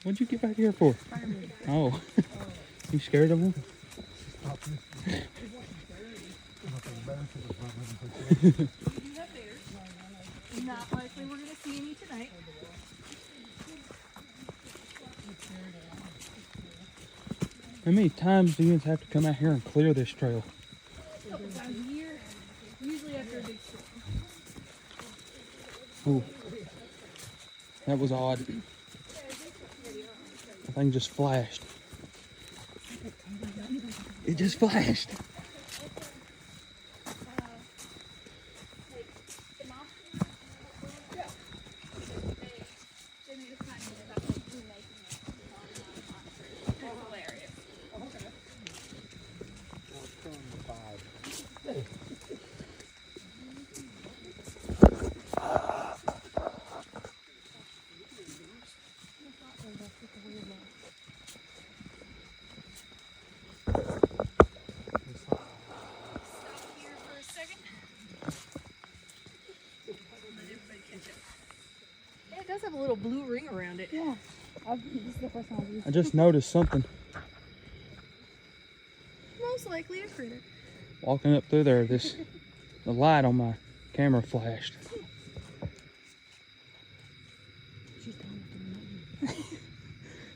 What'd you get back here for? Oh, you scared of him? Not likely we're going to see any tonight. How many times do you have to come out here and clear this trail? A couple times a year, usually after a big storm. Ooh, that was odd. The thing just flashed. It just flashed. It does have a little blue ring around it. Yeah, this is the first time I've used I just noticed something Most likely a critter. walking up through there. The light on my camera flashed.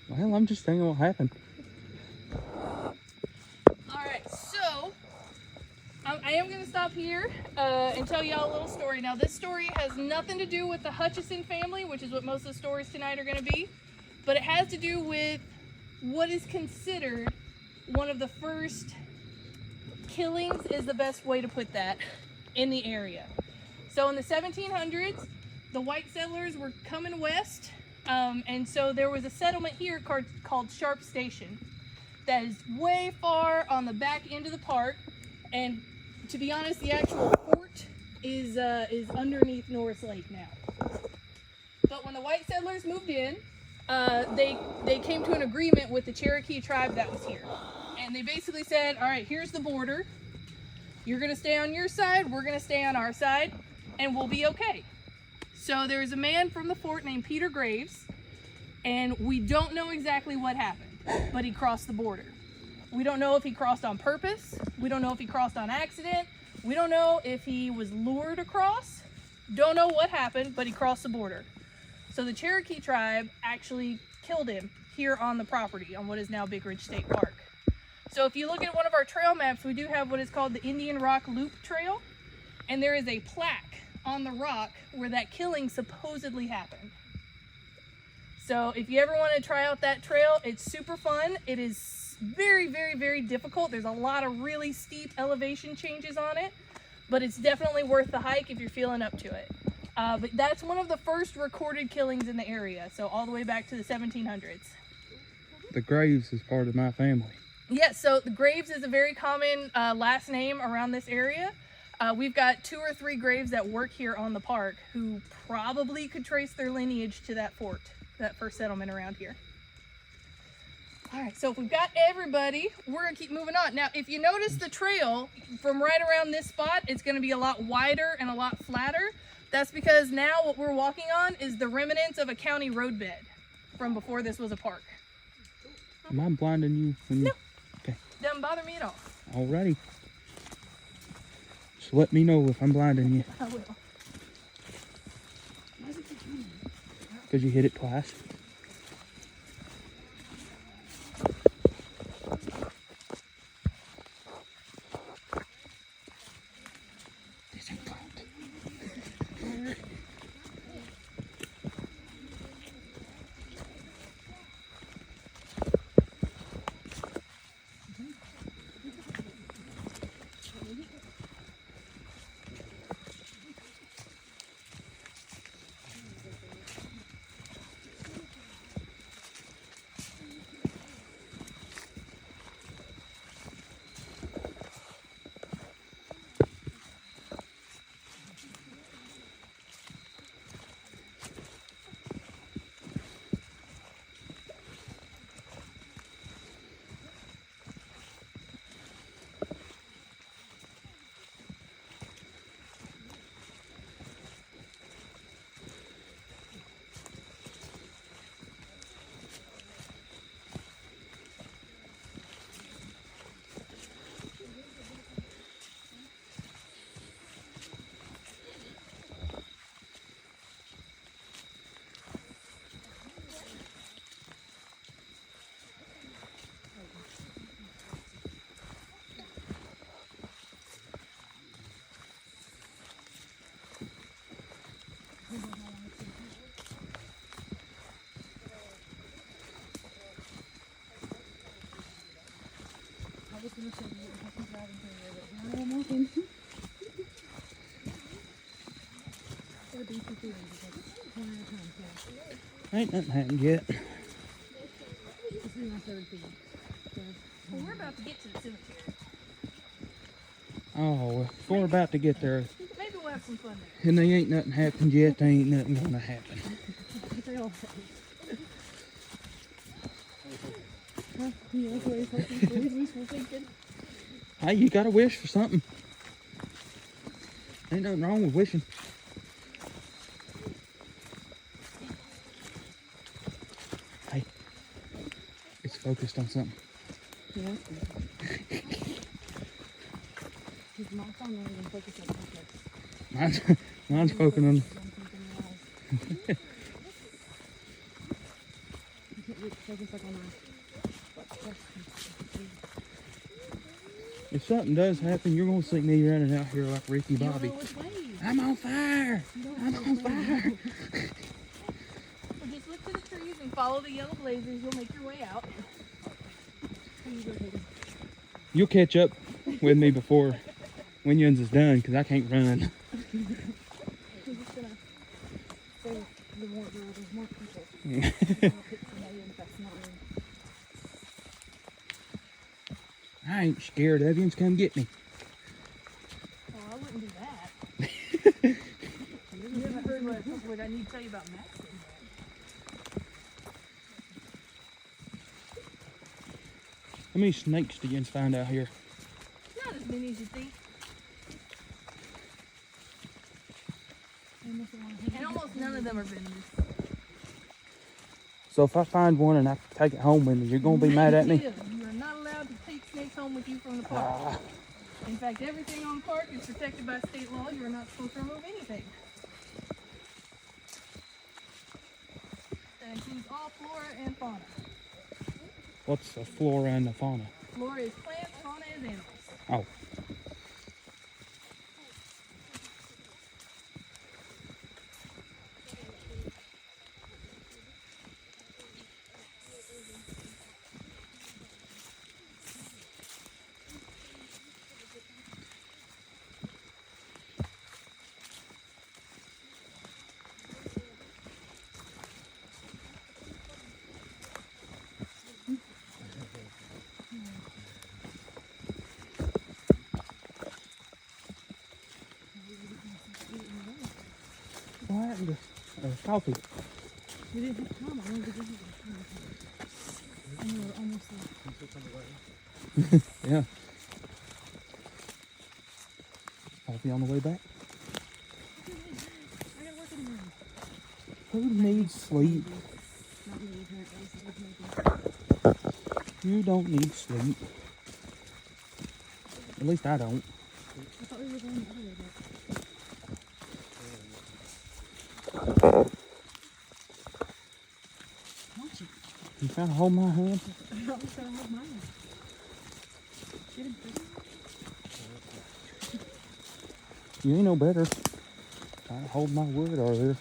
Well, I'm just thinking what happened. Alright, so I am going to stop here and tell y'all a little story. Now, this story has nothing to do with the Hutchison family, which is what most of the stories tonight are going to be, but it has to do with what is considered one of the first killings, is the best way to put that, in the area. So in the 1700s, the white settlers were coming west, and so there was a settlement here called Sharp Station that is way far on the back end of the park, and to be honest, the actual fort is underneath Norris Lake now. But when the white settlers moved in, they came to an agreement with the Cherokee tribe that was here. And they basically said, all right, here's the border. You're going to stay on your side, we're going to stay on our side, and we'll be okay. So there's a man from the fort named Peter Graves, and we don't know exactly what happened, but he crossed the border. We don't know if he crossed on purpose. We don't know if he crossed on accident. We don't know if he was lured across. Don't know what happened, but he crossed the border. So the Cherokee tribe actually killed him here on the property on what is now Big Ridge State Park. So if you look at one of our trail maps, we do have what is called the Indian Rock Loop Trail, and there is a plaque on the rock where that killing supposedly happened. So if you ever want to try out that trail, it's super fun. It is very, very, very difficult. There's a lot of really steep elevation changes on it, but it's definitely worth the hike if you're feeling up to it. But that's one of the first recorded killings in the area, so all the way back to the 1700s. The Graves is part of my family. Yes, so the Graves is a very common last name around this area. We've got 2 or 3 Graves that work here on the park who probably could trace their lineage to that fort, that first settlement around here. All right, so if we've got everybody, we're gonna keep moving on. Now, if you notice the trail from right around this spot, it's gonna be a lot wider and a lot flatter. That's because now what we're walking on is the remnants of a county roadbed from before this was a park. Am I blinding you? No. Okay. Doesn't bother me at all. Alrighty. Just let me know if I'm blinding you. I will. Because you hit it twice. This ain't fun. Ain't nothing happened yet. Well, we're about to get to the cemetery. Oh, well, if we're about to get there Maybe we'll have some fun there. and they ain't nothing happened yet, they ain't nothing gonna happen. Hey, you gotta wish for something. Ain't nothing wrong with wishing. Hey, it's focused on something. Mine's, mine's focusing on. If something does happen, you're gonna see me running out here like Ricky Bobby. I'm on fire! I'm on fire! So just look to the trees and follow the yellow blazers. You'll make your way out. You'll catch up with me before Winans is done, because I can't run. I ain't scared of you. Just come get me. Well, I wouldn't do that. You haven't heard what I need to tell you about Maxton. How many snakes do you find out here? Not as many as you think. And almost none of them are venomous. So if I find one and I take it home with me, you're gonna be mad at me? You are not allowed to take snakes home with you from the park. In fact, everything on the park is protected by state law. You are not supposed to remove anything. That includes all flora and fauna. What's the flora and the fauna? Flora is plants, fauna is animals. Oh. What happened to coffee? We didn't have time. I wanted to give you time. And we were almost there. Yeah. Coffee on the way back? I gotta work in the morning. Who needs sleep? Not me, apparently. So we can make it. You don't need sleep. At least I don't. I thought we were going the other way back. Watch it. You trying to hold my hand? I'm trying to hold mine. Get him, Chris. You ain't no better. Trying to hold my wood earlier.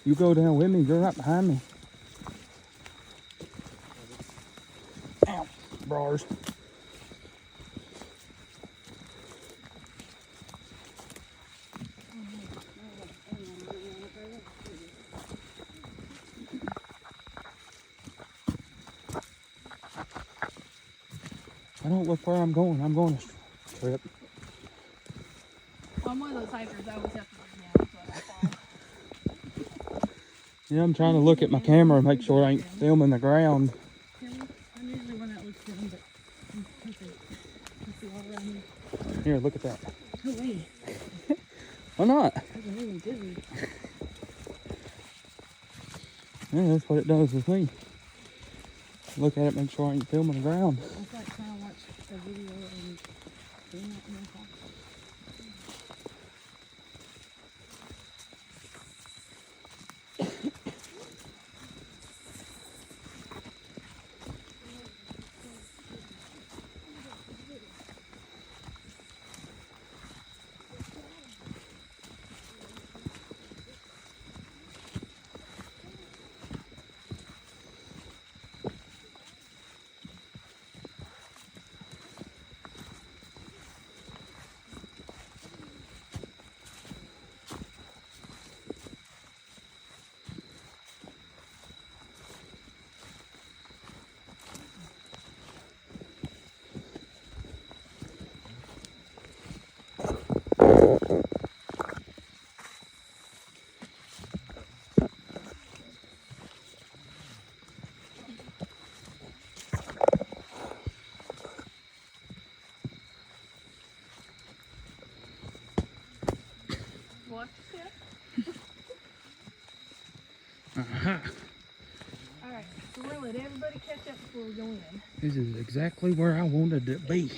You go down with me, you're right behind me. Ow, bars. I don't look where I'm going a trip. Well, I'm one of those hikers. I always have to look down so I don't fall. Yeah, I'm trying to look at my camera and make sure I ain't filming the ground. I'm usually one that looks down, but I'm perfect. You see all around me. Here, look at that. No way. Why not? That's really dizzy. Yeah, that's what it does with me. Look at it, make sure I ain't filming the ground. It's like trying to watch a video and doing that in my car. Watch your step. Aha. Alright, so we're gonna let everybody catch up before we go in. This is exactly where I wanted to be.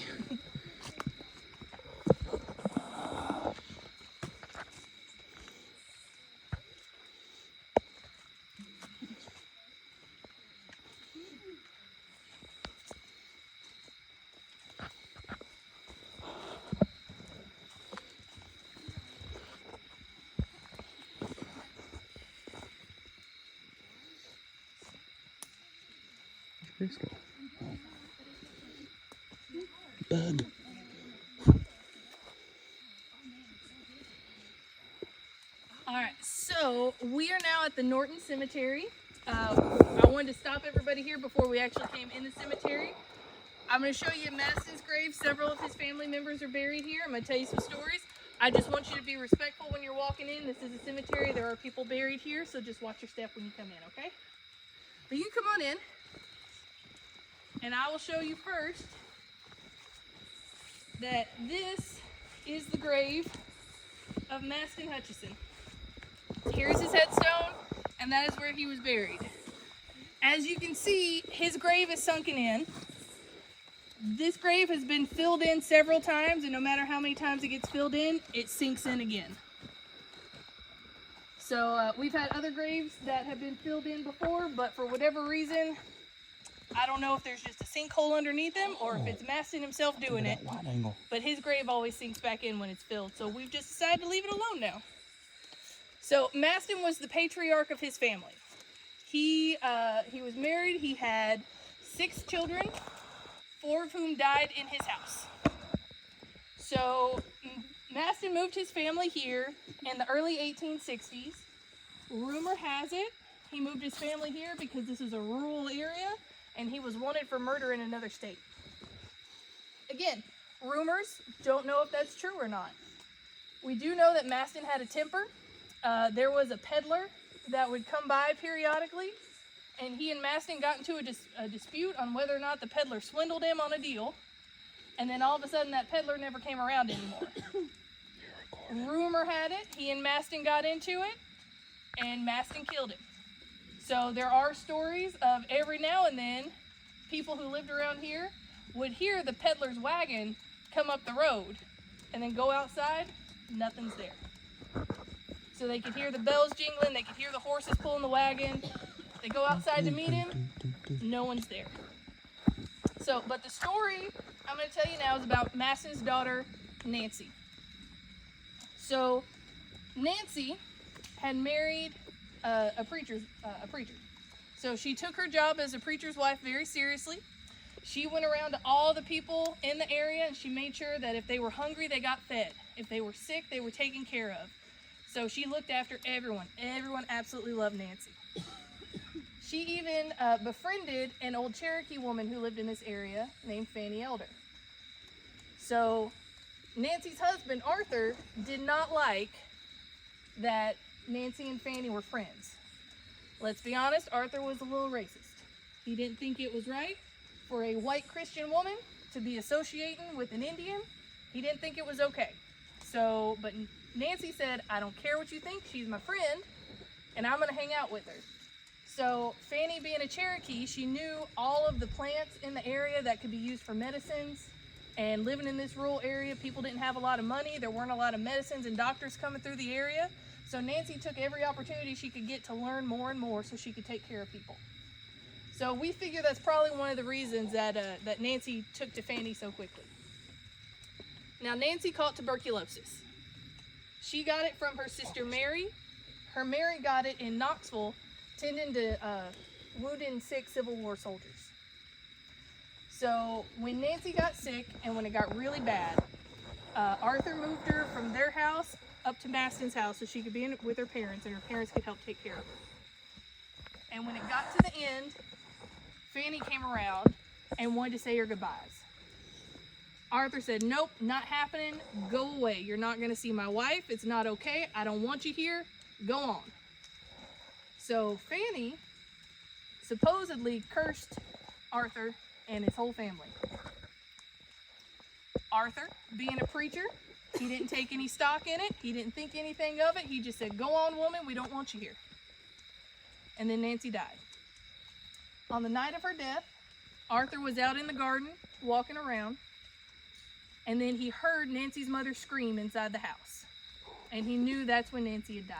Where's Chris go? Oh. Bug. Alright, so we are now at the Norton Cemetery. I wanted to stop everybody here before we actually came in the cemetery. I'm going to show you Maston's grave. Several of his family members are buried here. I'm going to tell you some stories. I just want you to be respectful when you're walking in. This is a cemetery. There are people buried here, so just watch your step when you come in, okay? But you can come on in, and I will show you first that this is the grave of Maston Hutchison. Here's his headstone, and that is where he was buried. As you can see, his grave is sunken in. This grave has been filled in several times, and no matter how many times it gets filled in, it sinks in again. So we've had other graves that have been filled in before, but for whatever reason, I don't know if there's just a sinkhole underneath him or if it's Maston himself doing it. Wide angle. But his grave always sinks back in when it's filled, so we've just decided to leave it alone now. So Maston was the patriarch of his family. He was married. He had 6 children, 4 of whom died in his house. So Maston moved his family here in the early 1860s. Rumor has it he moved his family here because this is a rural area and he was wanted for murder in another state. Again, rumors, don't know if that's true or not. We do know that Maston had a temper. There was a peddler that would come by periodically, and he and Maston got into a dispute on whether or not the peddler swindled him on a deal, and then all of a sudden that peddler never came around anymore. Rumor had it he and Maston got into it, and Maston killed him. So there are stories of every now and then people who lived around here would hear the peddler's wagon come up the road and then go outside, nothing's there. So they could hear the bells jingling, they could hear the horses pulling the wagon. They go outside to meet him, no one's there. So, but the story I'm going to tell you now is about Maston's daughter, Nancy. So, Nancy had married a preacher. So she took her job as a preacher's wife very seriously. She went around to all the people in the area and she made sure that if they were hungry, they got fed. If they were sick, they were taken care of. So she looked after everyone. Everyone absolutely loved Nancy. She even befriended an old Cherokee woman who lived in this area named Fanny Elder. So Nancy's husband, Arthur, did not like that Nancy and Fanny were friends. Let's be honest, Arthur was a little racist. He didn't think it was right for a white Christian woman to be associating with an Indian. He didn't think it was okay. So, but Nancy said, I don't care what you think, she's my friend, and I'm gonna hang out with her. So Fanny, being a Cherokee, she knew all of the plants in the area that could be used for medicines. And living in this rural area, people didn't have a lot of money. There weren't a lot of medicines and doctors coming through the area. So Nancy took every opportunity she could get to learn more and more so she could take care of people. So we figure that's probably one of the reasons that Nancy took to Fanny so quickly. Now Nancy caught tuberculosis. She got it from her sister Mary. Her Mary got it in Knoxville, tending to wounded and sick Civil War soldiers. So when Nancy got sick and when it got really bad, Arthur moved her from their house up to Maston's house so she could be with her parents and her parents could help take care of her. And when it got to the end, Fanny came around and wanted to say her goodbyes. Arthur said, nope, not happening, go away. You're not gonna see my wife, it's not okay, I don't want you here, go on. So Fanny supposedly cursed Arthur and his whole family. Arthur, being a preacher, He didn't take any stock in it. He didn't think anything of it. He just said, go on, woman, we don't want you here. And then Nancy died. On the night of her death, Arthur was out in the garden walking around, and then he heard Nancy's mother scream inside the house. And he knew that's when Nancy had died.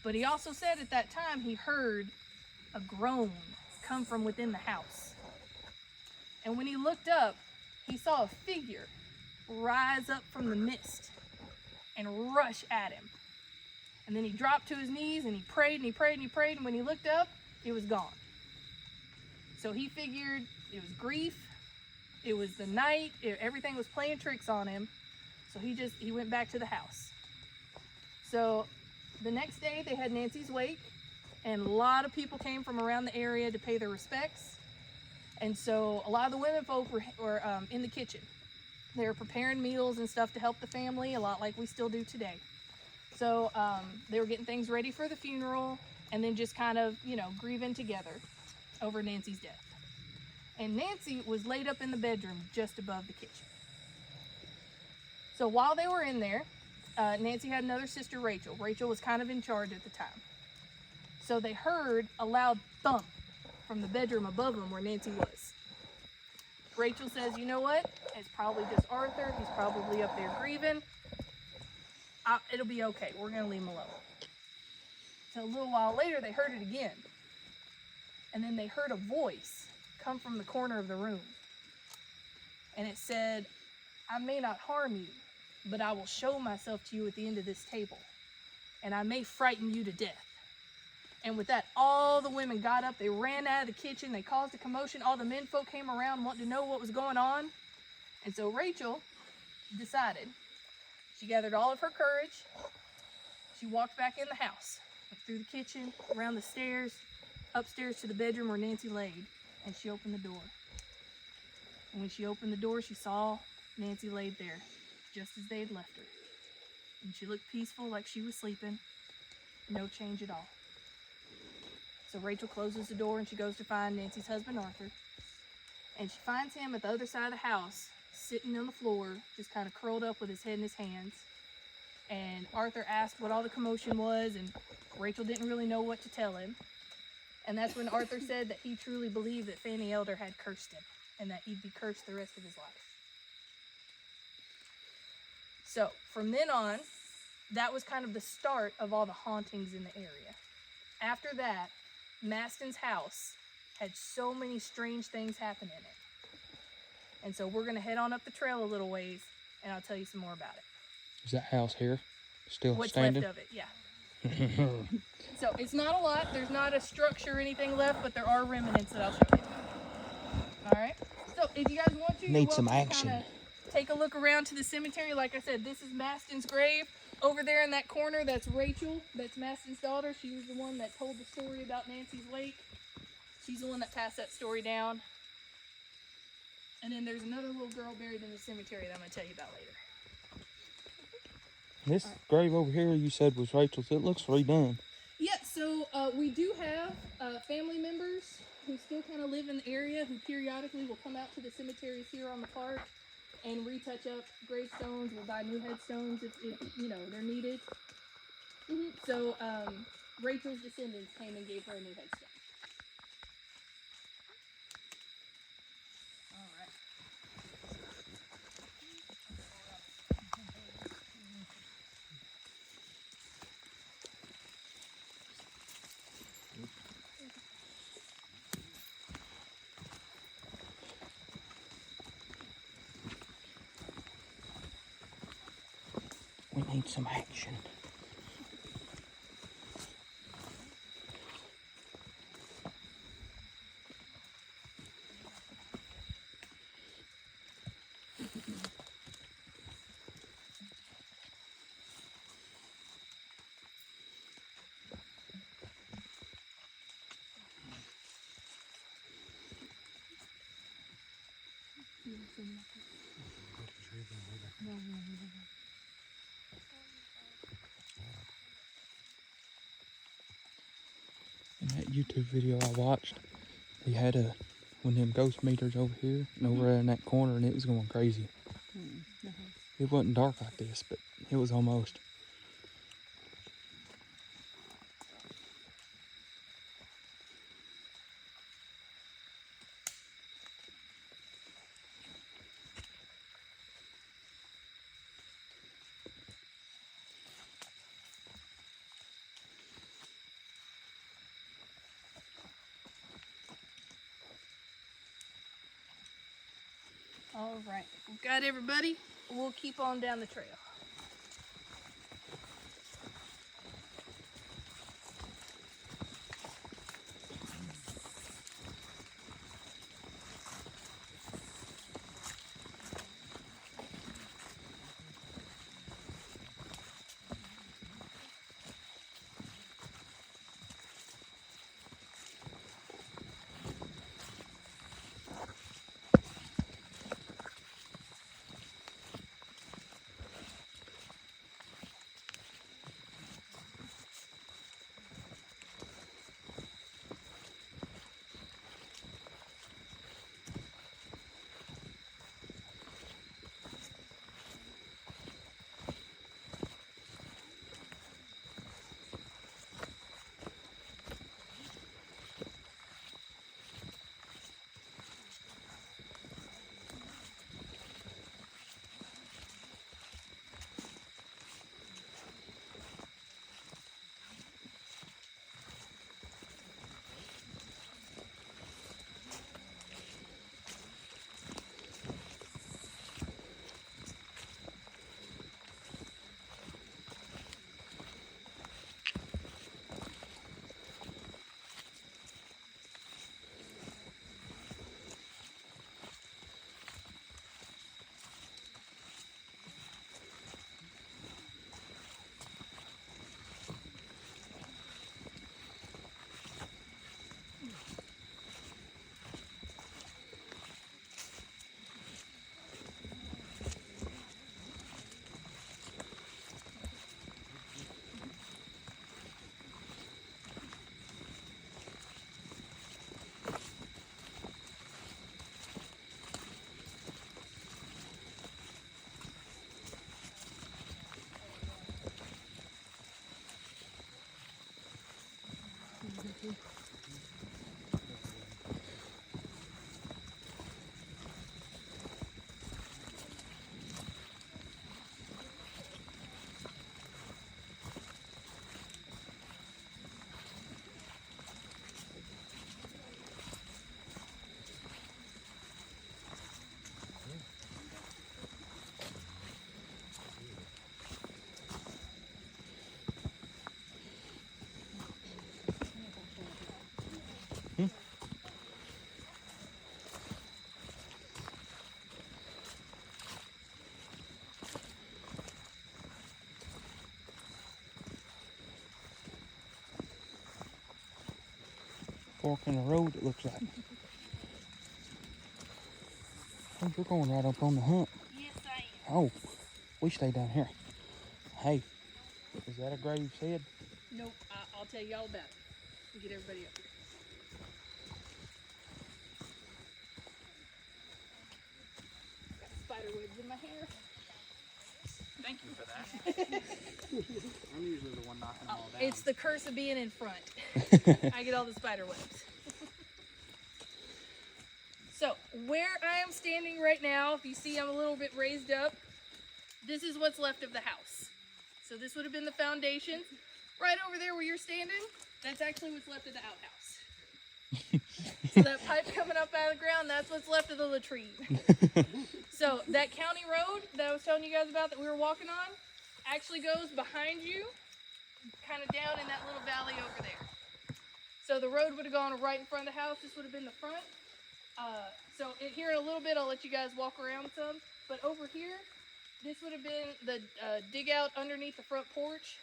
But he also said at that time he heard a groan come from within the house. And when he looked up, he saw a figure rise up from the mist and rush at him. And then he dropped to his knees and he prayed and he prayed and he prayed, and when he looked up, it was gone. So he figured it was grief, it was the night, everything was playing tricks on him. So he went back to the house. So the next day they had Nancy's wake, and a lot of people came from around the area to pay their respects. And so a lot of the women folk were in the kitchen. They were preparing meals and stuff to help the family, a lot like we still do today. So they were getting things ready for the funeral, and then just kind of, grieving together over Nancy's death. And Nancy was laid up in the bedroom just above the kitchen. So while they were in there, Nancy had another sister, Rachel. Rachel was kind of in charge at the time. So they heard a loud thump from the bedroom above them where Nancy was. Rachel says, you know what? It's probably just Arthur. He's probably up there grieving. It'll be okay. We're going to leave him alone. So a little while later, they heard it again. And then they heard a voice come from the corner of the room. And it said, I may not harm you, but I will show myself to you at the end of this table. And I may frighten you to death. And with that, all the women got up. They ran out of the kitchen. They caused a commotion. All the men folk came around wanting to know what was going on. And so Rachel decided. She gathered all of her courage. She walked back in the house, went through the kitchen, around the stairs, upstairs to the bedroom where Nancy laid, and she opened the door. And when she opened the door, she saw Nancy laid there, just as they had left her. And she looked peaceful, like she was sleeping. No change at all. So Rachel closes the door and she goes to find Nancy's husband, Arthur. And she finds him at the other side of the house, sitting on the floor, just kind of curled up with his head in his hands. And Arthur asked what all the commotion was, and Rachel didn't really know what to tell him. And that's when Arthur said that he truly believed that Fanny Elder had cursed him, and that he'd be cursed the rest of his life. So from then on, that was kind of the start of all the hauntings in the area. After that, Maston's house had so many strange things happen in it. And so we're going to head on up the trail a little ways, and I'll tell you some more about it. Is that house here still What's standing? left of it, yeah. So it's not a lot. There's not a structure or anything left, but there are remnants that I'll show you. All right. So if you guys want to, Need some welcome to action. kinda take a look around to the cemetery. Like I said, this is Maston's grave. Over there in that corner, that's Rachel. That's Maston's daughter. She was the one that told the story about Nancy's wake. She's the one that passed that story down. And then there's another little girl buried in the cemetery that I'm going to tell you about later. This grave over here you said was Rachel's. It looks redone. Yeah, so we do have family members who still kind of live in the area who periodically will come out to the cemeteries here on the park and retouch up gravestones. We'll buy new headstones if they're needed. So Rachel's descendants came and gave her a new headstone. All right. We need some action. In that YouTube video I watched, he had one of them ghost meters over here and over in that corner, and it was going crazy. It wasn't dark like this, but it was almost. All right, we've got everybody. We'll keep on down the trail. Fork in the road, it looks like. Oh, you're going right up on the hump. Yes, I am. Oh, we stay down here. Hey, is that a grave head? Nope, I'll tell you all about it. We'll get everybody up here. Got spider webs in my hair. Thank you for that. I'm usually the one knocking them all down. It's the curse of being in front. I get all the spider webs. So where I am standing right now, if you see I'm a little bit raised up, this is what's left of the house. So this would have been the foundation. Right over there where you're standing, that's actually what's left of the outhouse. So that pipe coming up out of the ground, that's what's left of the latrine. So that county road that I was telling you guys about that we were walking on actually goes behind you, kind of down in that little valley over there. So the road would have gone right in front of the house. This would have been the front. Here in a little bit, I'll let you guys walk around some. But over here, this would have been the dig out underneath the front porch.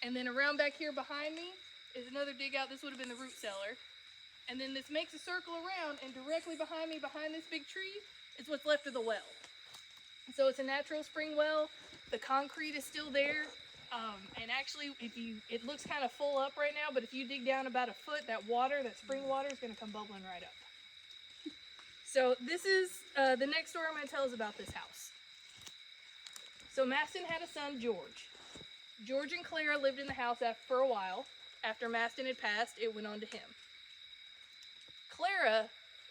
And then around back here behind me is another dig out. This would have been the root cellar. And then this makes a circle around, and directly behind me, behind this big tree, is what's left of the well. So it's a natural spring well. The concrete is still there. And actually, it looks kind of full up right now, but if you dig down about a foot, that spring water is going to come bubbling right up. So this is, the next story I'm going to tell is about this house. So Maston had a son, George. George and Clara lived in the house for a while. After Maston had passed, it went on to him. Clara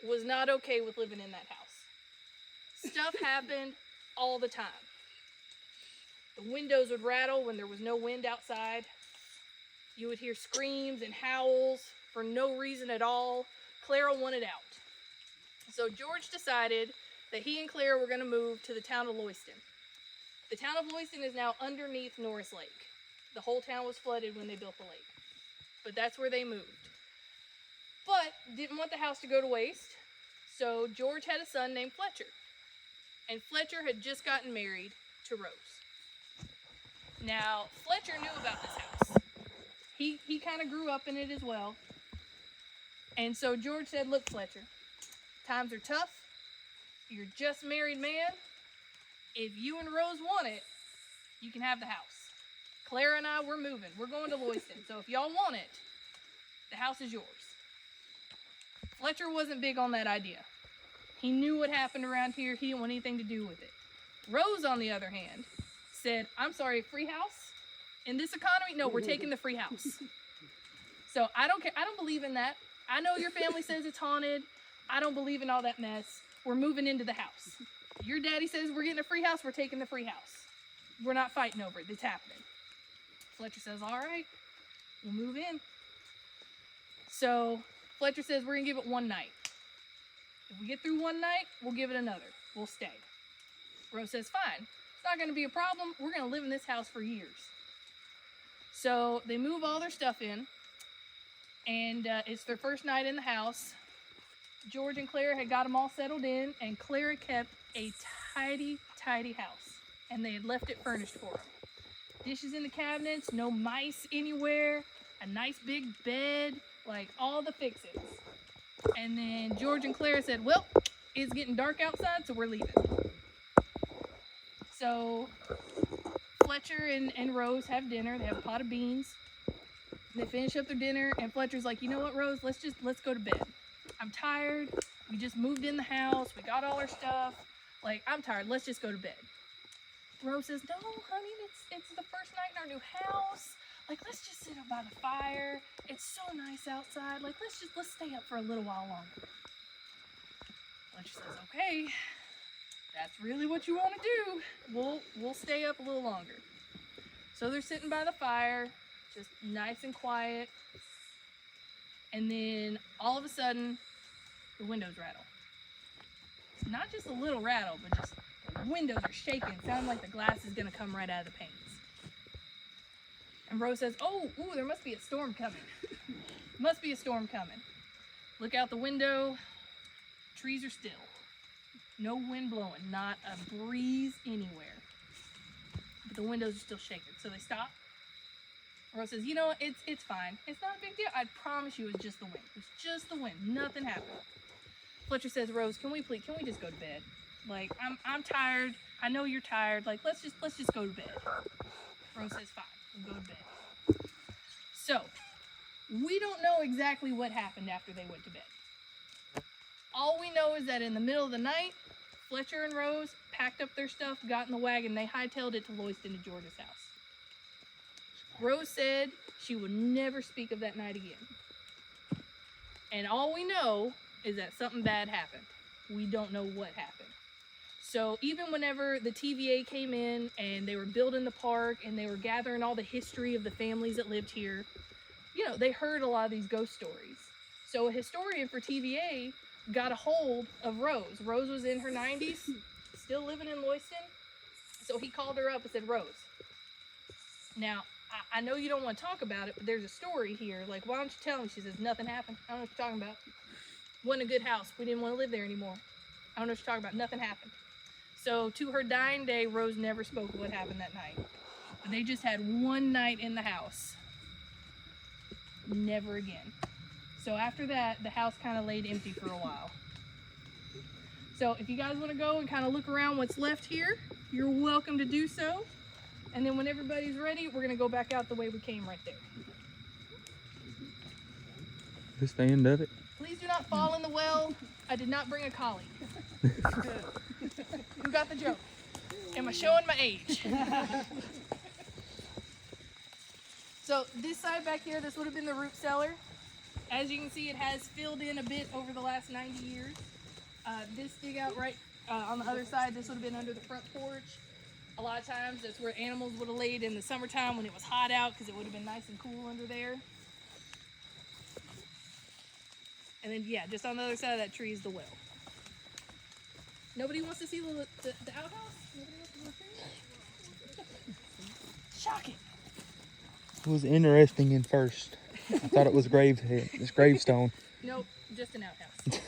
was not okay with living in that house. Stuff happened all the time. The windows would rattle when there was no wind outside. You would hear screams and howls for no reason at all. Clara wanted out. So George decided that he and Clara were going to move to the town of Lewiston. The town of Lewiston is now underneath Norris Lake. The whole town was flooded when they built the lake. But that's where they moved. But didn't want the house to go to waste. So George had a son named Fletcher. And Fletcher had just gotten married to Rose. Now, Fletcher knew about this house. He kind of grew up in it as well. And so George said, look, Fletcher, times are tough. You're just married man. If you and Rose want it, you can have the house. Clara and I, we're moving. We're going to Lewiston. So if y'all want it, the house is yours. Fletcher wasn't big on that idea. He knew what happened around here. He didn't want anything to do with it. Rose, on the other hand, said, I'm sorry, free house? In this economy? No, we're taking the free house. So I don't care. I don't believe in that. I know your family says it's haunted. I don't believe in all that mess. We're moving into the house. Your daddy says we're getting a free house. We're taking the free house. We're not fighting over it. It's happening. Fletcher says, all right, we'll move in. So Fletcher says we're going to give it one night. If we get through one night, we'll give it another. We'll stay. Rose says, fine. It's not going to be a problem. We're going to live in this house for years. So they move all their stuff in, and it's their first night in the house. George and Clara had got them all settled in, and Clara kept a tidy, tidy house, and they had left it furnished for them. Dishes in the cabinets, no mice anywhere, a nice big bed, like all the fixings. And then George and Clara said, well, it's getting dark outside, so we're leaving. So Fletcher and Rose have dinner. They have a pot of beans. They finish up their dinner, and Fletcher's like, you know what, Rose, let's go to bed. I'm tired. We just moved in the house. We got all our stuff. Like, I'm tired. Let's just go to bed. Rose says, no, honey, it's the first night in our new house. Like, let's just sit up by the fire. It's so nice outside. Like, let's stay up for a little while longer. Fletcher says, okay, that's really what you want to do. We'll stay up a little longer. So they're sitting by the fire, just nice and quiet. And then all of a sudden, the windows rattle. Not just a little rattle, but just the windows are shaking. Sound like the glass is gonna come right out of the panes. And Rose says, ooh, there must be a storm coming. Must be a storm coming. Look out the window. Trees are still. No wind blowing, not a breeze anywhere. But the windows are still shaking. So they stop. Rose says, you know, it's fine. It's not a big deal. I promise you it's just the wind. It's just the wind. Nothing happened. Fletcher says, Rose, can we just go to bed? Like, I'm tired. I know you're tired. Like, let's just go to bed. Rose says, fine, we'll go to bed. So, we don't know exactly what happened after they went to bed. All we know is that in the middle of the night, Fletcher and Rose packed up their stuff, got in the wagon, they hightailed it to Lewiston to George's house. Rose said she would never speak of that night again. And all we know is that something bad happened. We don't know what happened. So even whenever the TVA came in and they were building the park and they were gathering all the history of the families that lived here, you know, they heard a lot of these ghost stories. So a historian for TVA got a hold of Rose. Rose was in her 90s, still living in Lewiston. So he called her up and said, Rose, now, I know you don't want to talk about it, but there's a story here. Like, why don't you tell me? She says, nothing happened. I don't know what you're talking about. Wasn't a good house. We didn't want to live there anymore. I don't know what you're talking about. Nothing happened. So to her dying day, Rose never spoke of what happened that night. But they just had one night in the house. Never again. So after that, the house kind of laid empty for a while. So if you guys want to go and kind of look around what's left here, you're welcome to do so. And then when everybody's ready, we're going to go back out the way we came right there. This the end of it? Please do not fall in the well. I did not bring a collie. Who got the joke? Am I showing my age? So this side back here, this would have been the root cellar. As you can see, it has filled in a bit over the last 90 years. This dig out right on the other side, this would have been under the front porch. A lot of times that's where animals would have laid in the summertime when it was hot out, because it would have been nice and cool under there. And then yeah, just on the other side of that tree is the well. Nobody wants to see the outhouse? Nobody wants to see it? Shocking. It was interesting in first. I thought it was it's gravestone. Nope, just an outhouse.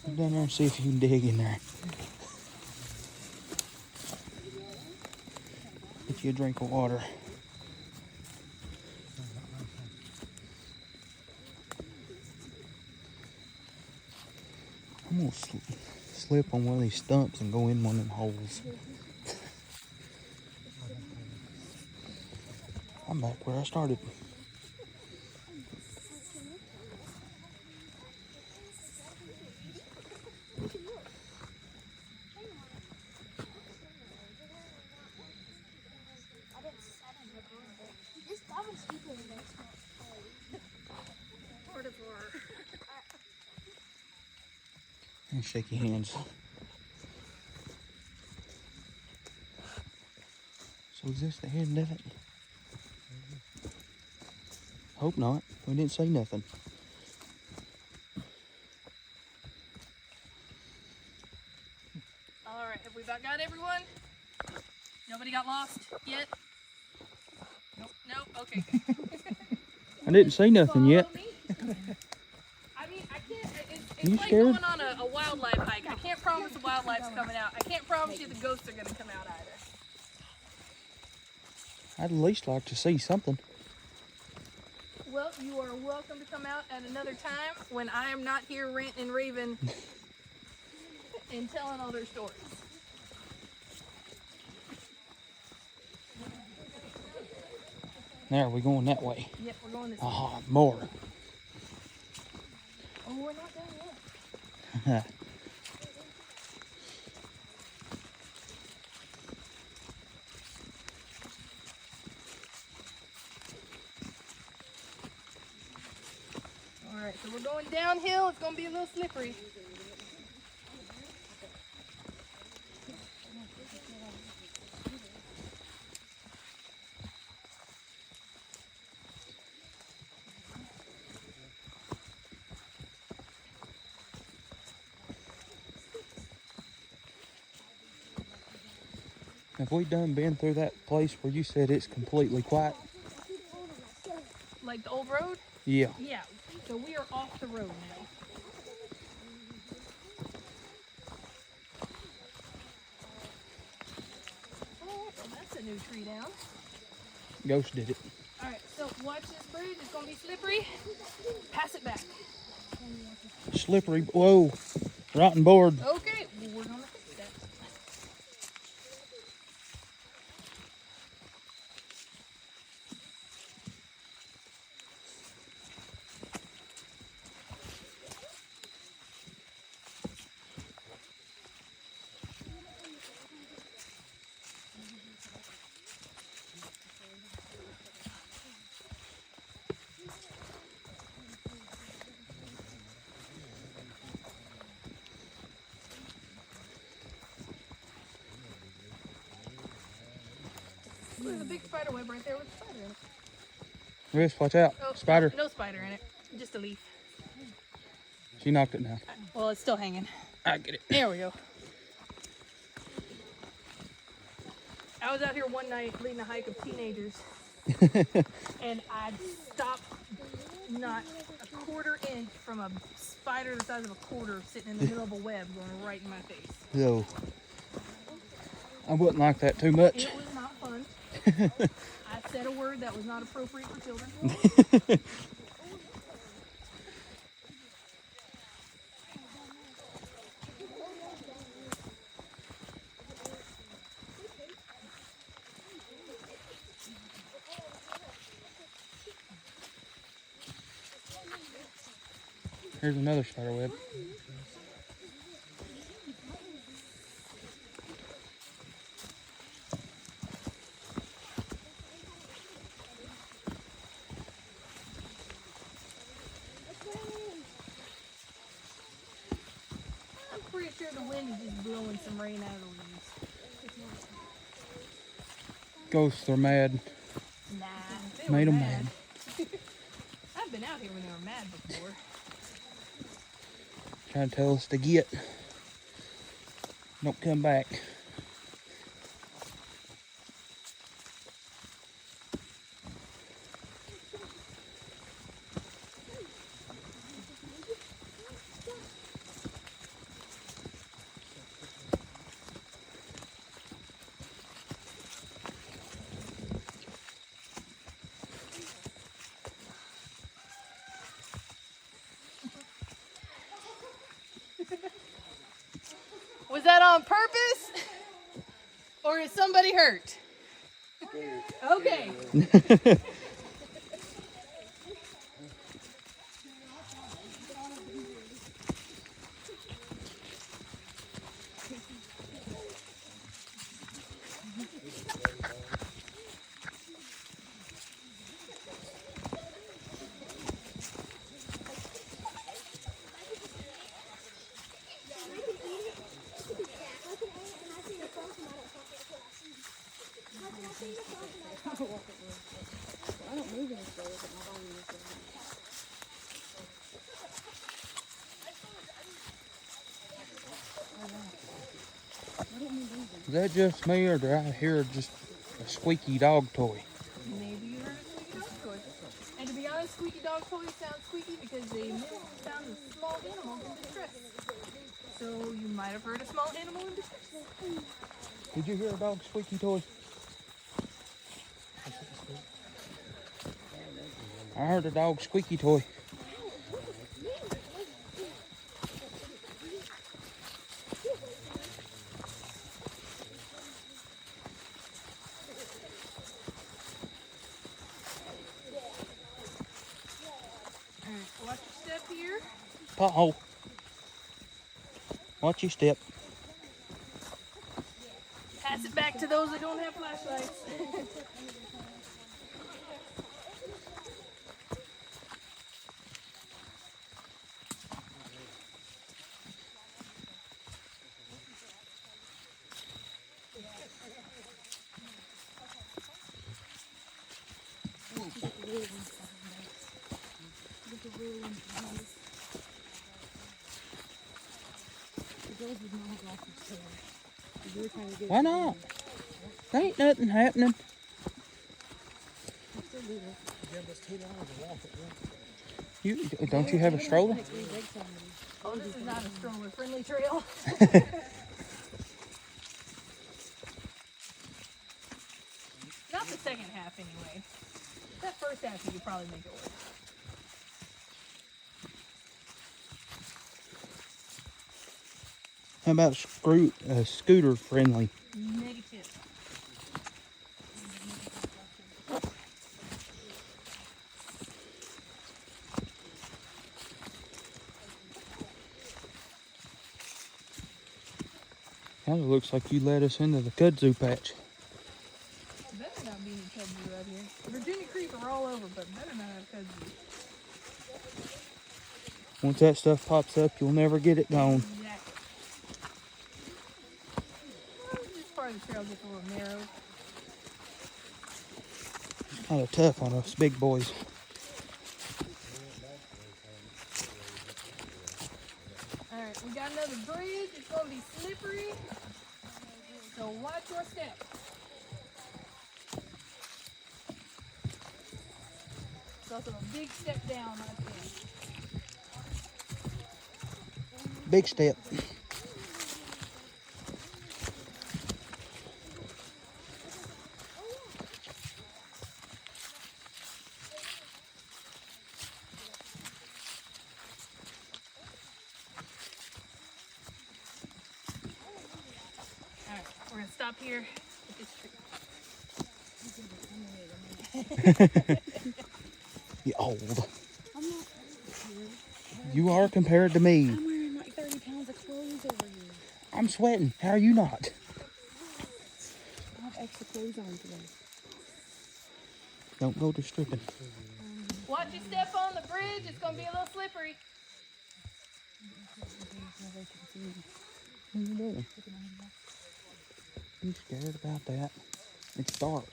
Go down there and see if you can dig in there. Get you a drink of water. I'm gonna slip on one of these stumps and go in one of them holes. I'm back where I started. And shake your hands. So is this the end of it? Hope not. We didn't say nothing. All right, have we about got everyone? Nobody got lost yet? Nope. Nope. Okay. I didn't say nothing yet. Follow me. I mean, I can't. It's You like scared? going on a wildlife hike. I can't promise the wildlife's coming out. I can't promise you the ghosts are gonna come out either. I'd at least like to see something. Well, you are welcome to come out at another time when I am not here ranting and raving and telling all their stories. There, we're going that way. Yep, we're going this way. Ah, more. Oh, we're not done yet. All right, so we're going downhill. It's going to be a little slippery. Have we done been through that place where you said it's completely quiet? Like the old road? Yeah. Yeah, so we are off the road now. Oh, so that's a new tree down. Ghost did it. All right, so watch this bridge. It's going to be slippery. Pass it back. Slippery. Whoa. Rotten board. Okay, well, we're going to fix that. There's a big spider web right there with a spider in it. Chris, watch out. Oh, Spider. No spider in it. Just a leaf. She knocked it down. Well, it's still hanging. I get it. There we go. I was out here one night leading a hike of teenagers, And I'd stop not a quarter inch from a spider the size of a quarter sitting in the middle of a web going right in my face. So, I wouldn't like that too much. It was not fun. I said a word that was not appropriate for children. Here's another spider web. I'm pretty sure the wind is just blowing some rain out of the leaves. Ghosts are mad. Nah, they Made were them mad. mad. I've been out here when they were mad before. Trying to tell us to get. Don't come back. Was that on purpose? Or is somebody hurt? Okay. I don't move in this way with it, my body is Is that just me, or do I hear just a squeaky dog toy? Maybe you heard a squeaky dog toy. And to be honest, squeaky dog toys sound squeaky because they mimic the sound of small animals in distress. So you might have heard a small animal in distress. Did you hear a dog squeaky toy? I heard a dog squeaky toy. Watch your step here. Pothole. Watch your step. Pass it back to those that don't have flashlights. Why not? Ain't nothing happening. You don't you have a stroller? Oh, this is not a stroller friendly trail. Not the second half anyway. That first half you could probably make it work. How about scooter friendly? Negative. Kind of looks like you led us into the kudzu patch. Better not be any kudzu out here. Virginia Creek are all over, but better not have kudzu. Once that stuff pops up, you'll never get it gone. Exactly. Well, this part of the trail gets a little narrow. Kind of tough on us big boys. Alright, we got another bridge. It's going to be slippery. So watch your step. It's also a big step down, I think. Big step. All right, we're gonna stop here at this tree. You old. I'm not. You are compared to me. I'm wearing like 30 pounds of clothes over here. I'm sweating. How are you not? I have extra clothes on today. Don't go to stripping. Watch your step on the bridge. It's gonna be a little slippery. What are you doing? You scared about that? It's dark.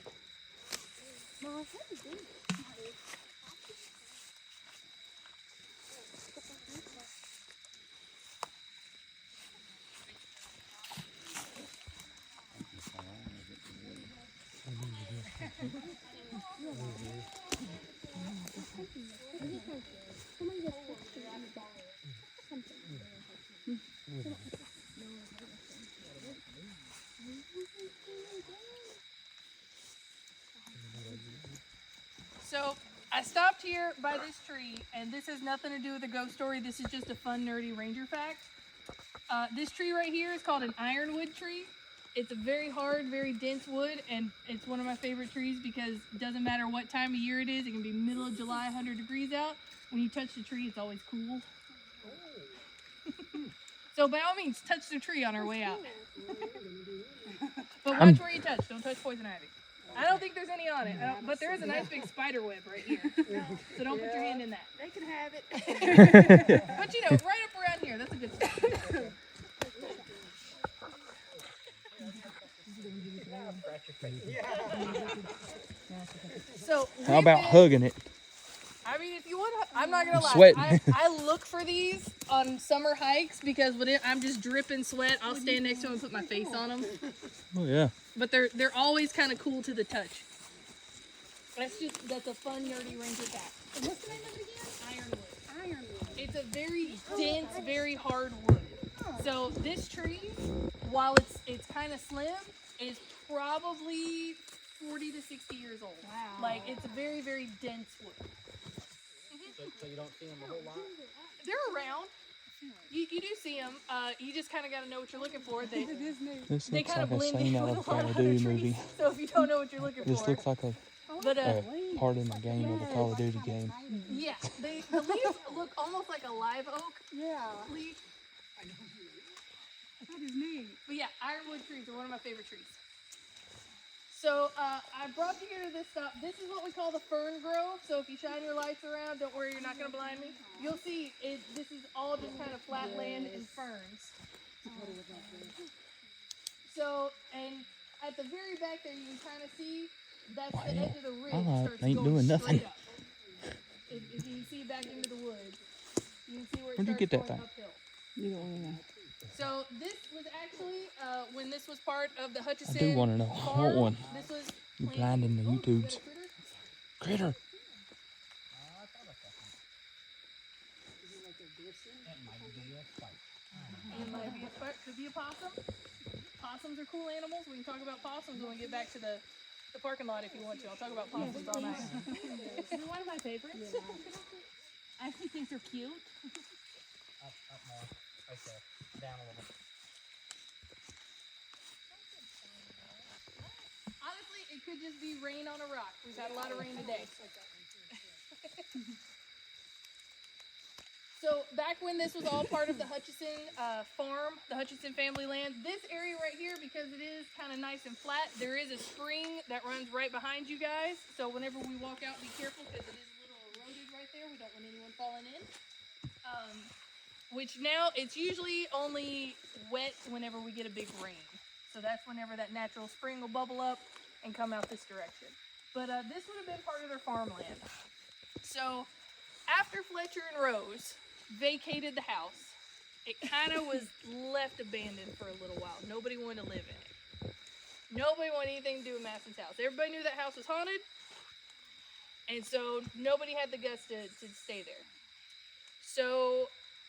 So I stopped here by this tree, and this has nothing to do with a ghost story. This is just a fun, nerdy ranger fact. This tree right here is called an ironwood tree. It's a very hard, very dense wood, and it's one of my favorite trees because it doesn't matter what time of year it is. It can be middle of July, 100 degrees out. When you touch the tree, it's always cool. So by all means, touch the tree on our way out. But watch where you touch. Don't touch poison ivy. I don't think there's any on it, but there is a nice big spider web right here. So don't put your hand in that. They can have it. But you know, right up around here, that's a good spot. So How about hugging it? I mean, if you want, I'm not gonna lie. Sweating. I look for these on summer hikes because when I'm just dripping sweat, I'll stand next to them and put my face on them. Oh yeah. But they're always kind of cool to the touch. That's a fun nerdy ranger fact. And what's the name of it again? Ironwood. Ironwood. It's a very dense, very hard wood. So this tree, while it's kind of slim, is probably 40 to 60 years old. Wow. Like it's a very, very dense wood. So you don't see them a whole lot? They're around. You do see them. You just kind of got to know what you're looking for. They This they looks kind of like a blend scene in out with of a a lot Call of of other Duty trees. movie. So if you don't know what you're looking This for, looks like a but part in the game of a Call of Duty game. yeah, the leaves look almost like a live oak Yeah. leaf. That is neat. But yeah, ironwood trees are one of my favorite trees. So I brought you here to this stop. This is what we call the fern grove. So if you shine your lights around, don't worry, you're not going to blind me. You'll see this is all just kind of flat land and ferns. So, and at the very back there, you can kind of see that's the edge of the ridge. Starts ain't going doing straight nothing. up. If you can see back into the woods, you can see where it Where'd you starts get that going thing? uphill. You don't want to know. So this was actually when this was part of the I Hutchison do want to know. I farm. want one. This was You planted- blinding the Oh, you got a YouTubes. critter? Critter. It might be a could be a possum. Possums are cool animals. We can talk about possums when we get back to the parking lot if you want to. I'll talk about possums all night. They're one of my favorites. I actually think they're cute. Up more. Right there. Down a little. Honestly, it could just be rain on a rock. We've had a lot of rain today. So back when this was all part of the Hutchison farm, the Hutchison family land, this area right here, because it is kind of nice and flat, there is a spring that runs right behind you guys. So whenever we walk out, be careful because it is a little eroded right there. We don't want anyone falling in. Which now, it's usually only wet whenever we get a big rain. So that's whenever that natural spring will bubble up and come out this direction. But this would have been part of their farmland. So after Fletcher and Rose vacated the house, it kind of was left abandoned for a little while. Nobody wanted to live in it. Nobody wanted anything to do with Mason's house. Everybody knew that house was haunted. And so nobody had the guts to stay there. So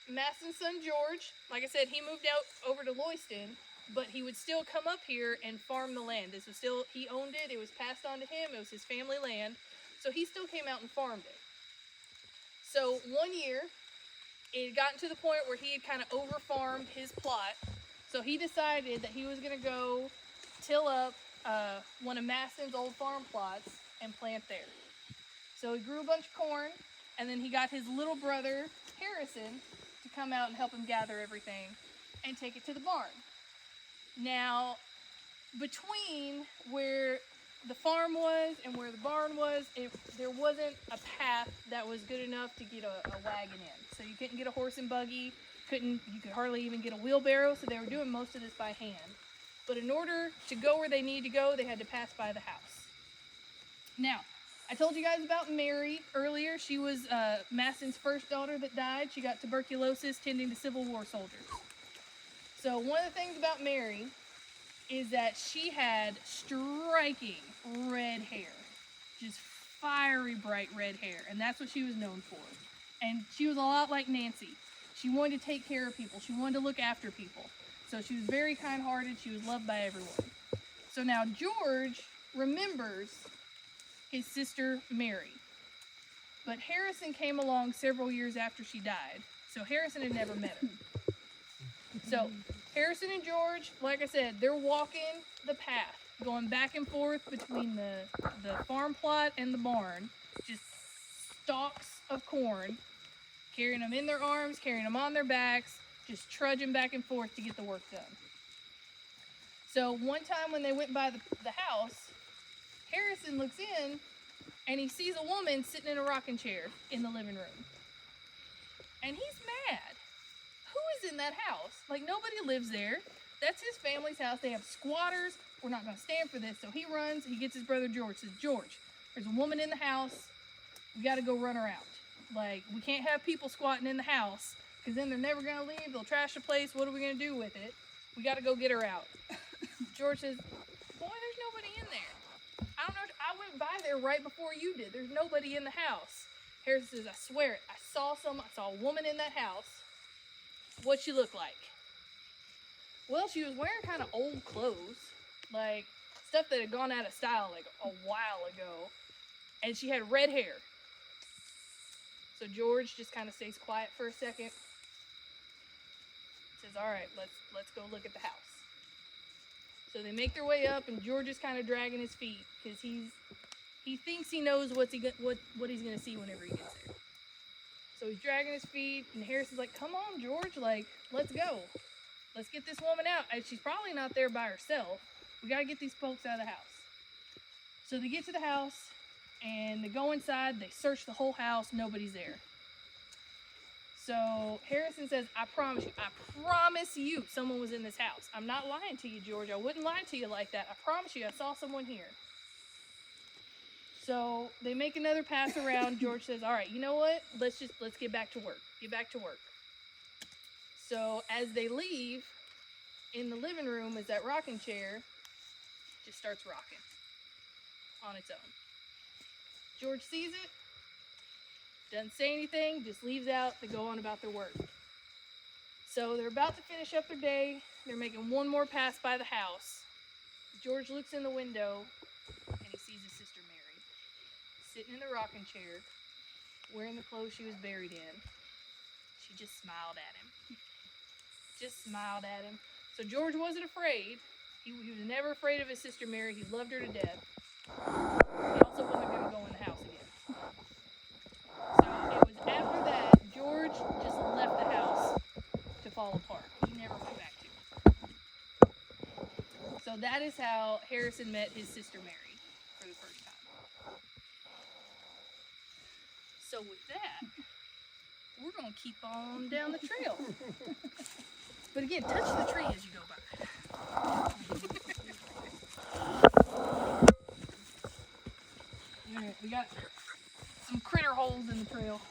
Maston's son George, like I said, he moved out over to Lewiston, but he would still come up here and farm the land. This was still, he owned it, it was passed on to him, it was his family land. So he still came out and farmed it. So one year, it had gotten to the point where he had kind of over-farmed his plot. So he decided that he was going to go till up one of Maston's old farm plots and plant there. So he grew a bunch of corn, and then he got his little brother, Harrison, to come out and help him gather everything and take it to the barn. Now, between where the farm was and where the barn was, there wasn't a path that was good enough to get a wagon in. So you couldn't get a horse and buggy, you could hardly even get a wheelbarrow, so they were doing most of this by hand. But in order to go where they needed to go, they had to pass by the house. Now, I told you guys about Mary earlier. She was Maston's first daughter that died. She got tuberculosis tending to Civil War soldiers. So one of the things about Mary is that she had striking red hair, just fiery bright red hair, and that's what she was known for. And she was a lot like Nancy. She wanted to take care of people. She wanted to look after people. So she was very kind-hearted. She was loved by everyone. So now George remembers his sister Mary. But Harrison came along several years after she died, so Harrison had never met her. So Harrison and George, like I said, they're walking the path, going back and forth between the farm plot and the barn, just stalks of corn, carrying them in their arms, carrying them on their backs, just trudging back and forth to get the work done. So one time when they went by the house, Harrison looks in and he sees a woman sitting in a rocking chair in the living room. And he's mad. Who is in that house? Like, nobody lives there. That's his family's house. They have squatters. We're not going to stand for this. So he runs. He gets his brother George. Says, George, there's a woman in the house. We got to go run her out. Like, we can't have people squatting in the house because then they're never going to leave. They'll trash the place. What are we going to do with it? We got to go get her out. George says, boy, there's nobody in there. I don't know. I went by there right before you did. There's nobody in the house. Harrison says, I swear it. I saw a woman in that house. What'd she look like? Well, she was wearing kind of old clothes, like stuff that had gone out of style like a while ago, and she had red hair. So George just kind of stays quiet for a second. Says, all right, let's go look at the house. So they make their way up, and George is kind of dragging his feet because he thinks he knows what he's gonna see whenever he gets there. So he's dragging his feet, and Harrison's like, come on, George, like, let's go. Let's get this woman out. And she's probably not there by herself. We gotta get these folks out of the house. So they get to the house, and they go inside, they search the whole house, nobody's there. So Harrison says, I promise you someone was in this house. I'm not lying to you, George. I wouldn't lie to you like that. I promise you, I saw someone here. So they make another pass around. George says, all right, you know what? Let's get back to work. Get back to work. So as they leave, in the living room is that rocking chair, just starts rocking on its own. George sees it, doesn't say anything, just leaves out to go on about their work. So they're about to finish up their day. They're making one more pass by the house. George looks in the window and he sees his sister Mary sitting in the rocking chair, wearing the clothes she was buried in. She just smiled at him. Just smiled at him. So George wasn't afraid. He was never afraid of his sister Mary. He loved her to death. He also wasn't going to go in the house again. So it was after that, George just left the house to fall apart. He never went back to it. So that is how Harrison met his sister Mary for the first time. So with that, we're going to keep on down the trail. But again, touch the tree as you go by. Alright, we got some critter holes in the trail.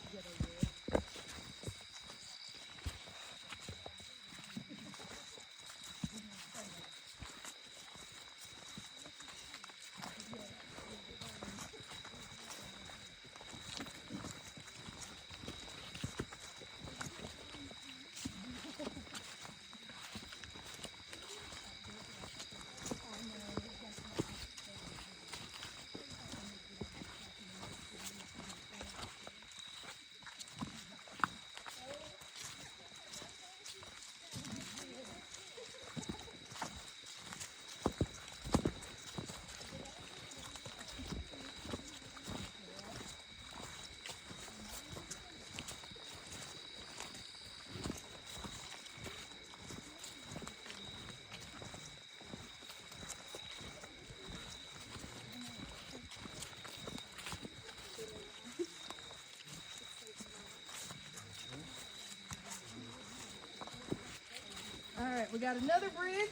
right, we got another bridge.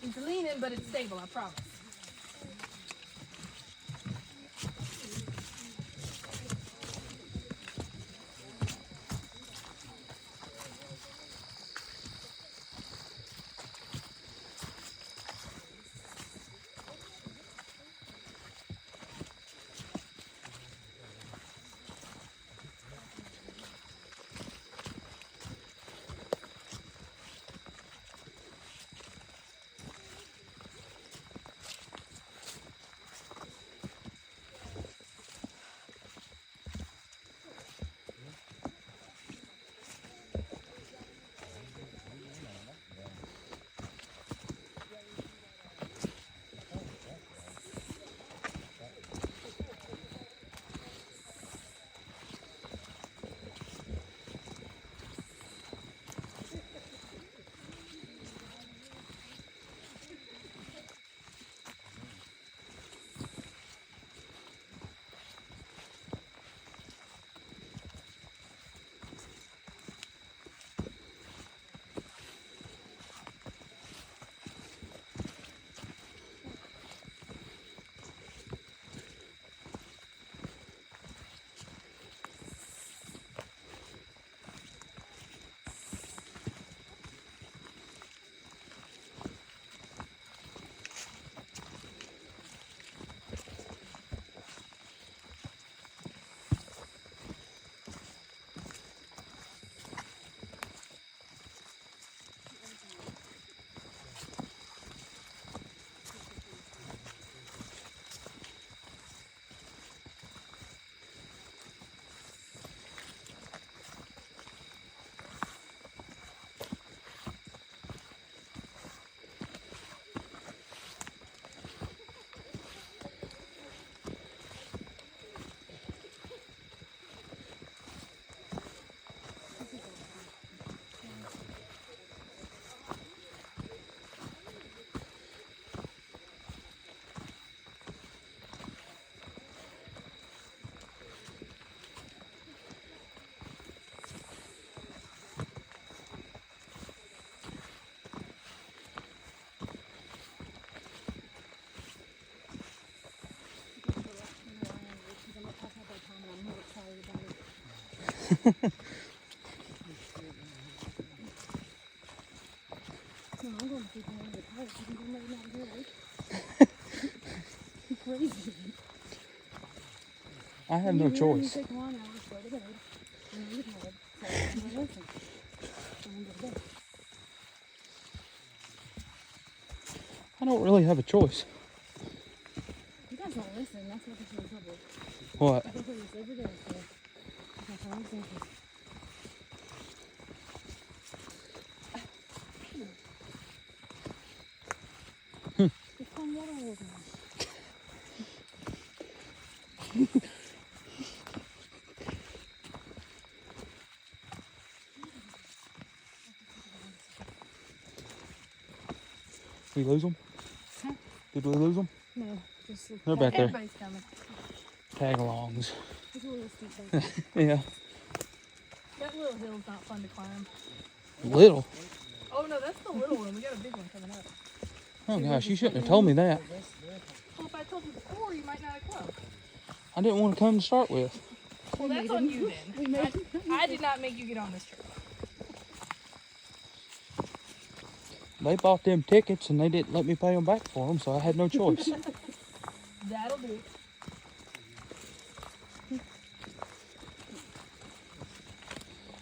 It's leaning, but it's stable, I promise. No, I'm going to keep on the park. You can go not here, right? You're crazy. I have no You choice. take 1 hour to go to bed. And then you're tired. So I'm going to listen. I'm going to go to bed. I don't really have a choice. You guys don't listen. That's what gets you in trouble. What? I go through this every day, so that's how I'm thinking. It's fun water all over. We lose them? Huh? Did we lose them? No, just look. They're back there. Everybody's coming. Tag-alongs. It's a little steep back Yeah. That little hill's not fun to climb. Little. Oh no, that's the little one. We got a big one coming up. Oh gosh, you shouldn't have told me that. Well, if I told you before, you might not have come. I didn't want to come to start with. Well, that's on you then. I did not make you get on this trip. They bought them tickets and they didn't let me pay them back for them, so I had no choice. That'll do.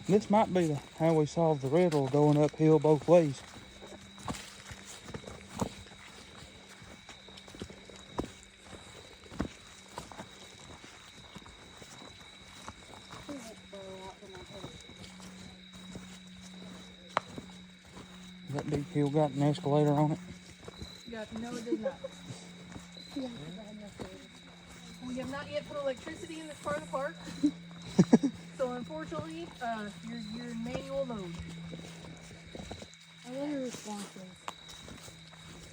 This might be how we solve the riddle going uphill both ways. That big hill got an escalator on it. No, it does not. We have not yet put electricity in this part of the park. So unfortunately, you're in manual mode. I love your responses.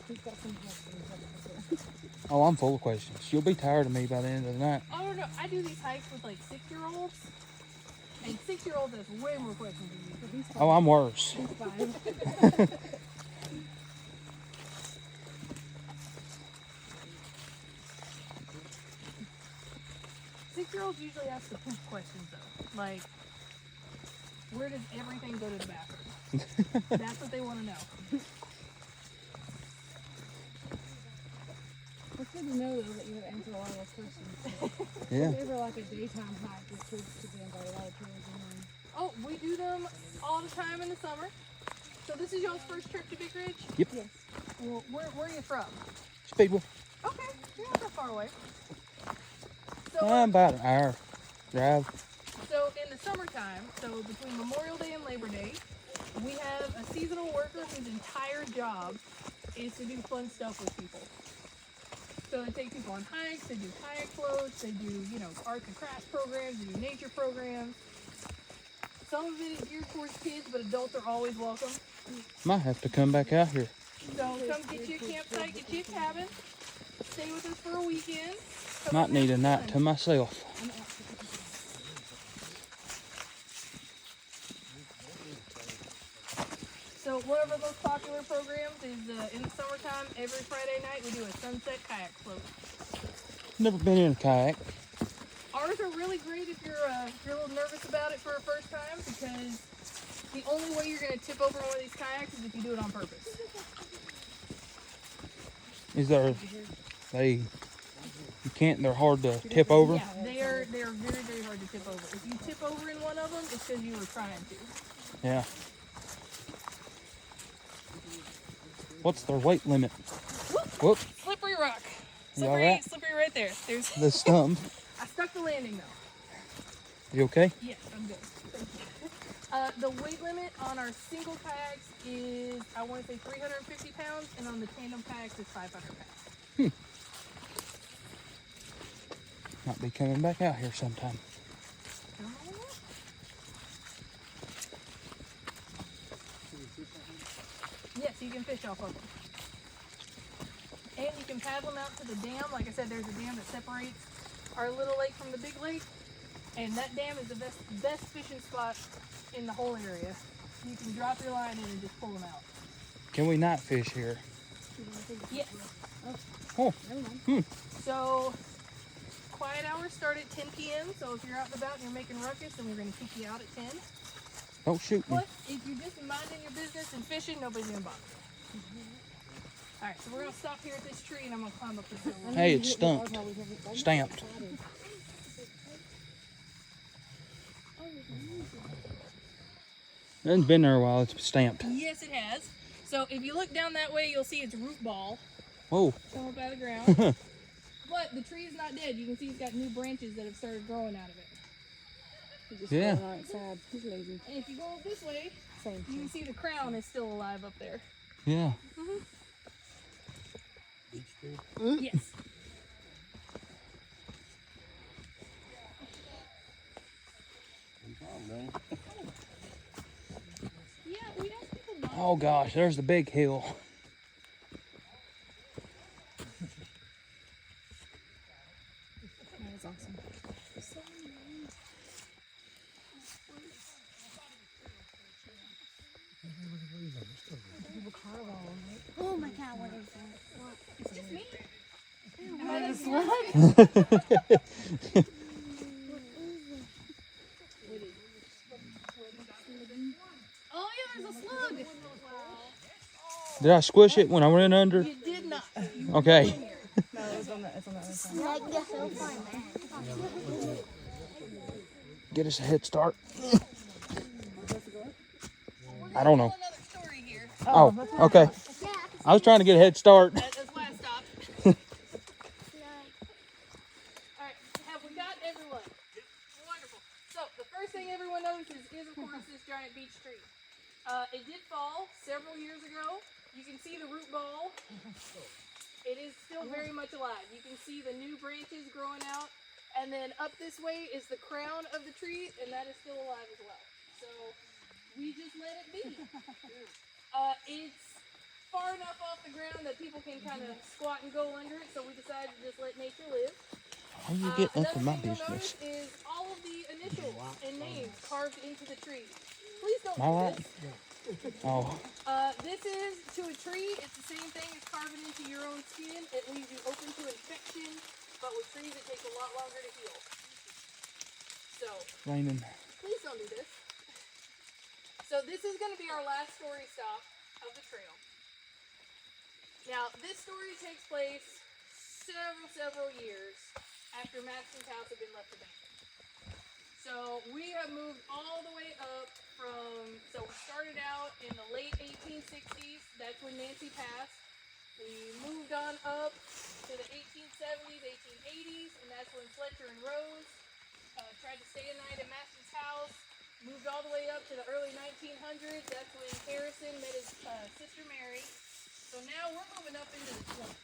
He's got some questions. Oh, I'm full of questions. You'll be tired of me by the end of the night. Oh no, I do these hikes with like 6-year-olds. And 6-year-olds ask way more questions than you. Oh, I'm worse. He's 5. 6-year-olds usually ask the poop questions though. Like, where does everything go to the bathroom? That's what they want to know. It's good to know though that you have answered a lot of those questions. Yeah. If ever like a daytime hike with kids to be invited, a lot of kids and then Oh, we do them all the time in the summer. So this is y'all's first trip to Big Ridge? Yep. yes. Well, where are you from? Speedwell. Okay, you're not that far away. So, About an hour drive. so in the summertime, so between Memorial Day and Labor Day, we have a seasonal worker whose entire job is to do fun stuff with people. So they take people on hikes, they do kayak floats, they do, you know, arts and crafts programs, they do nature programs. Some of it is geared towards kids, but adults are always welcome. Might have to come back out here. So come get you a campsite, get you a cabin, stay with us for a weekend. Come Might out and need a have night fun. to myself. So one of our most popular programs is in the summertime, every Friday night we do a sunset kayak float. Never been in a kayak. Ours are really great if you're a little nervous about it for a first time, because the only way you're going to tip over one of these kayaks is if you do it on purpose. Is there you can't, they're hard to tip over? Yeah, they are very, very hard to tip over. If you tip over in one of them, it's because you were trying to. Yeah. What's their weight limit? Whoop, Slippery rock. You all right? Slippery right there. There's. the stump. I stuck the landing though. You okay? Yes, I'm good. Thank you. The weight limit on our single kayaks is, I want to say 350 pounds, and on the tandem kayaks is 500 pounds. Might be coming back out here sometime. Yes, you can fish off of them. And you can paddle them out to the dam. Like I said, there's a dam that separates our little lake from the big lake. And that dam is the best fishing spot in the whole area. You can drop your line in and just pull them out. Can we night fish here? Yes. Oh, So, quiet hours start at 10 p.m. So if you're out and about and you're making ruckus, then we're going to kick you out at 10. don't shoot me. But if you're just minding your business and fishing, nobody's going to bother you. All right, so we're going to stop here at this tree, and I'm going to climb up this hill. Hey, it's stumped. Stamped. It hasn't been there a while. It's stamped. Yes, it has. So if you look down that way, you'll see its root ball Whoa. come up out of the ground. But the tree is not dead. You can see it's got new branches that have started growing out of it. He just Yeah. fell outside. He's lazy. And if you go up this way, Same. you can see the crown is still alive up there. Yeah. Yes. Yeah, we ask people not. Oh gosh, there's the big hill. That is awesome. People carve all of them, right? Oh my god, what is that? It's just me. Am I the slug? Oh yeah, there's a slug. Did I squish it when I went under? You did not. Okay. No, it's on the other side. Like the so fun. Get us a head start. I don't know. Another story here. Oh, okay. Yeah. I was trying to get a head start. That's why I stopped. All right, have we got everyone? Wonderful. So the first thing everyone notices is, of course, this giant beech tree. It did fall several years ago. You can see the root ball. It is still very much alive. You can see the new branches growing out. And then up this way is the crown of the tree, and that is still alive as well. So we just let it be. It's far enough off the ground that people can kind of squat and go under it, so we decided to just let nature live. How you get up Another in my thing you'll business? notice is all of the initials and names carved into the tree. Please don't All do right. this. Oh, This is to a tree. It's the same thing as carving into your own skin. It leaves you open to infection, but with trees it takes a lot longer to heal. So raining. please don't do this. So this is going to be our last story stop of the trail. Now this story takes place several years after Maxon's house had been left abandoned. So we have moved all the way up so we started out in the late 1860s. That's when Nancy passed. We moved on up to the 1870s, 1880s, and that's when Fletcher and Rose tried to stay a night at Maxon's house. Moved all the way up to the early 1900s. That's when Harrison met his sister Mary. So now we're moving up into the 20s.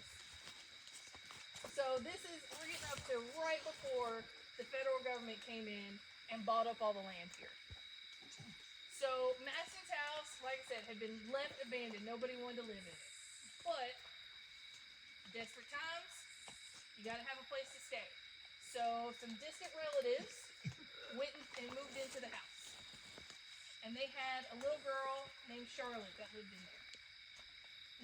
So we're getting up to right before the federal government came in and bought up all the land here. So Maxon's house, like I said, had been left abandoned. Nobody wanted to live in it. But desperate times, you got to have a place to stay. So some distant relatives went and moved into the house. And they had a little girl named Charlotte that lived in there.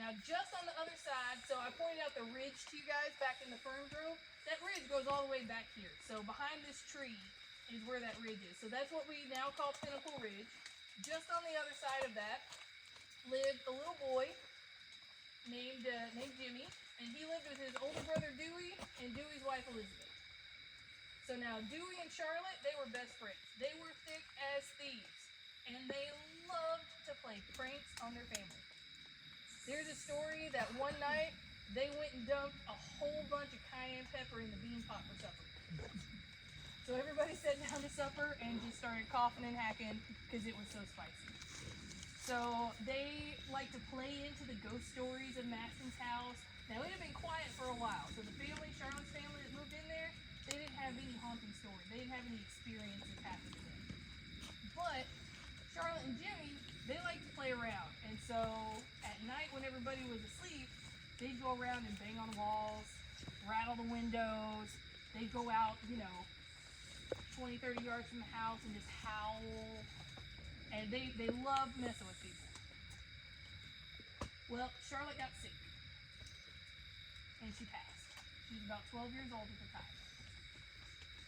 Now, just on the other side, so I pointed out the ridge to you guys back in the fern grove. That ridge goes all the way back here. So behind this tree is where that ridge is. So that's what we now call Pinnacle Ridge. Just on the other side of that lived a little boy named Jimmy, and he lived with his older brother Dewey and Dewey's wife Elizabeth. So now Dewey and Charlotte, they were best friends. They were thick as thieves, and they loved to play pranks on their family. There's a story that one night they went and dumped a whole bunch of cayenne pepper in the bean pot for supper. So everybody sat down to supper and just started coughing and hacking because it was so spicy. So they like to play into the ghost stories of Maxon's house. Now it had been quiet for a while. So the family, Charlotte's family that moved in there, they didn't have any haunting stories. They didn't have any experiences happen to them. But Charlotte and Jimmy, they like to play around. And so at night when everybody was asleep, they'd go around and bang on the walls, rattle the windows. They'd go out, 20, 30 yards from the house and just howl. And they love messing with people. Well, Charlotte got sick. And she passed. She was about 12 years old at the time.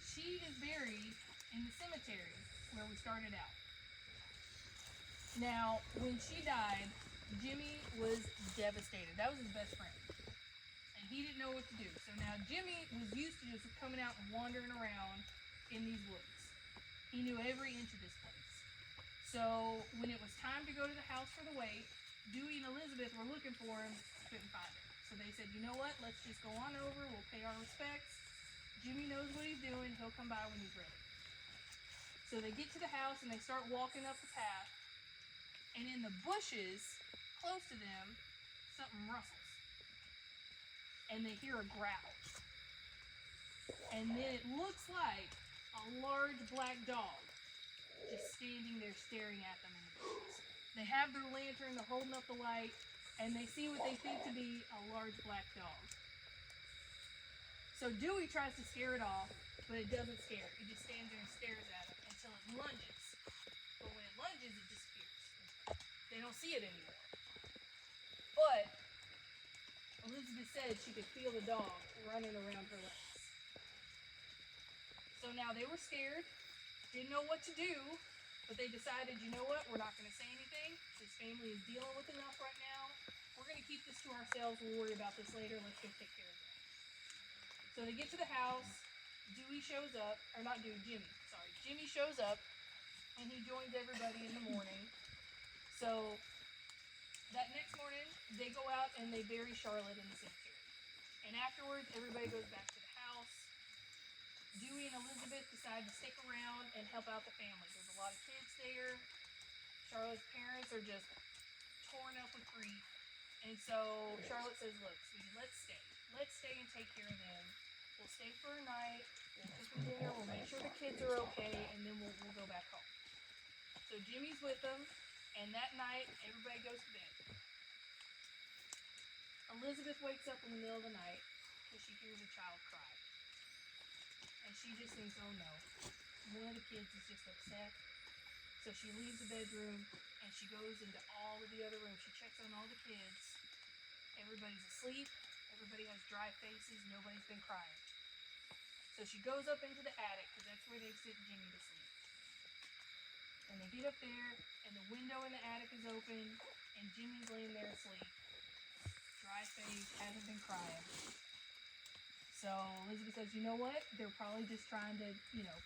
She is buried in the cemetery where we started out. Now, when she died, Jimmy was devastated. That was his best friend. And he didn't know what to do. So now Jimmy was used to just coming out and wandering around in these woods. He knew every inch of this place. So when it was time to go to the house for the wake, Dewey and Elizabeth were looking for him, couldn't find him. So they said, you know what, let's just go on over, we'll pay our respects. Jimmy knows what he's doing, he'll come by when he's ready. So they get to the house and they start walking up the path. And in the bushes, close to them, something rustles. And they hear a growl. And then it looks like a large black dog just standing there staring at them in the bushes. They have their lantern, they're holding up the light, and they see what they think to be a large black dog. So Dewey tries to scare it off, but it doesn't scare it. It just stands there and stares at it until it lunges. But when it lunges, it disappears. They don't see it anymore. But Elizabeth said she could feel the dog running around her legs. So now they were scared, didn't know what to do, but they decided, you know what, we're not going to say anything. This family is dealing with enough right now. We're going to keep this to ourselves. We'll worry about this later. Let's go take care of it. So they get to the house. Dewey shows up, or not Dewey, Jimmy. Sorry. Jimmy shows up, and he joins everybody in the morning. So that next morning, they go out and they bury Charlotte in the cemetery. And afterwards, everybody goes back to the house. Dewey and Elizabeth decide to stick around and help out the family. There's a lot of kids there. Charlotte's parents are just torn up with grief. And so Charlotte says, look, sweetie, let's stay. Let's stay and take care of them. We'll stay for a night. We'll cook them dinner. We'll make sure the kids are okay. And then we'll go back home. So Jimmy's with them. And that night, everybody goes to bed. Elizabeth wakes up in the middle of the night because she hears a child cry. she just thinks, oh no, one of the kids is just upset. So she leaves the bedroom and she goes into all of the other rooms. She checks on all the kids. Everybody's asleep. Everybody has dry faces. Nobody's been crying. So she goes up into the attic because that's where they sent Jimmy to sleep. And they get up there and the window in the attic is open and Jimmy's laying there asleep. Dry face, hasn't been crying. So Elizabeth says, you know what? They're probably just trying to,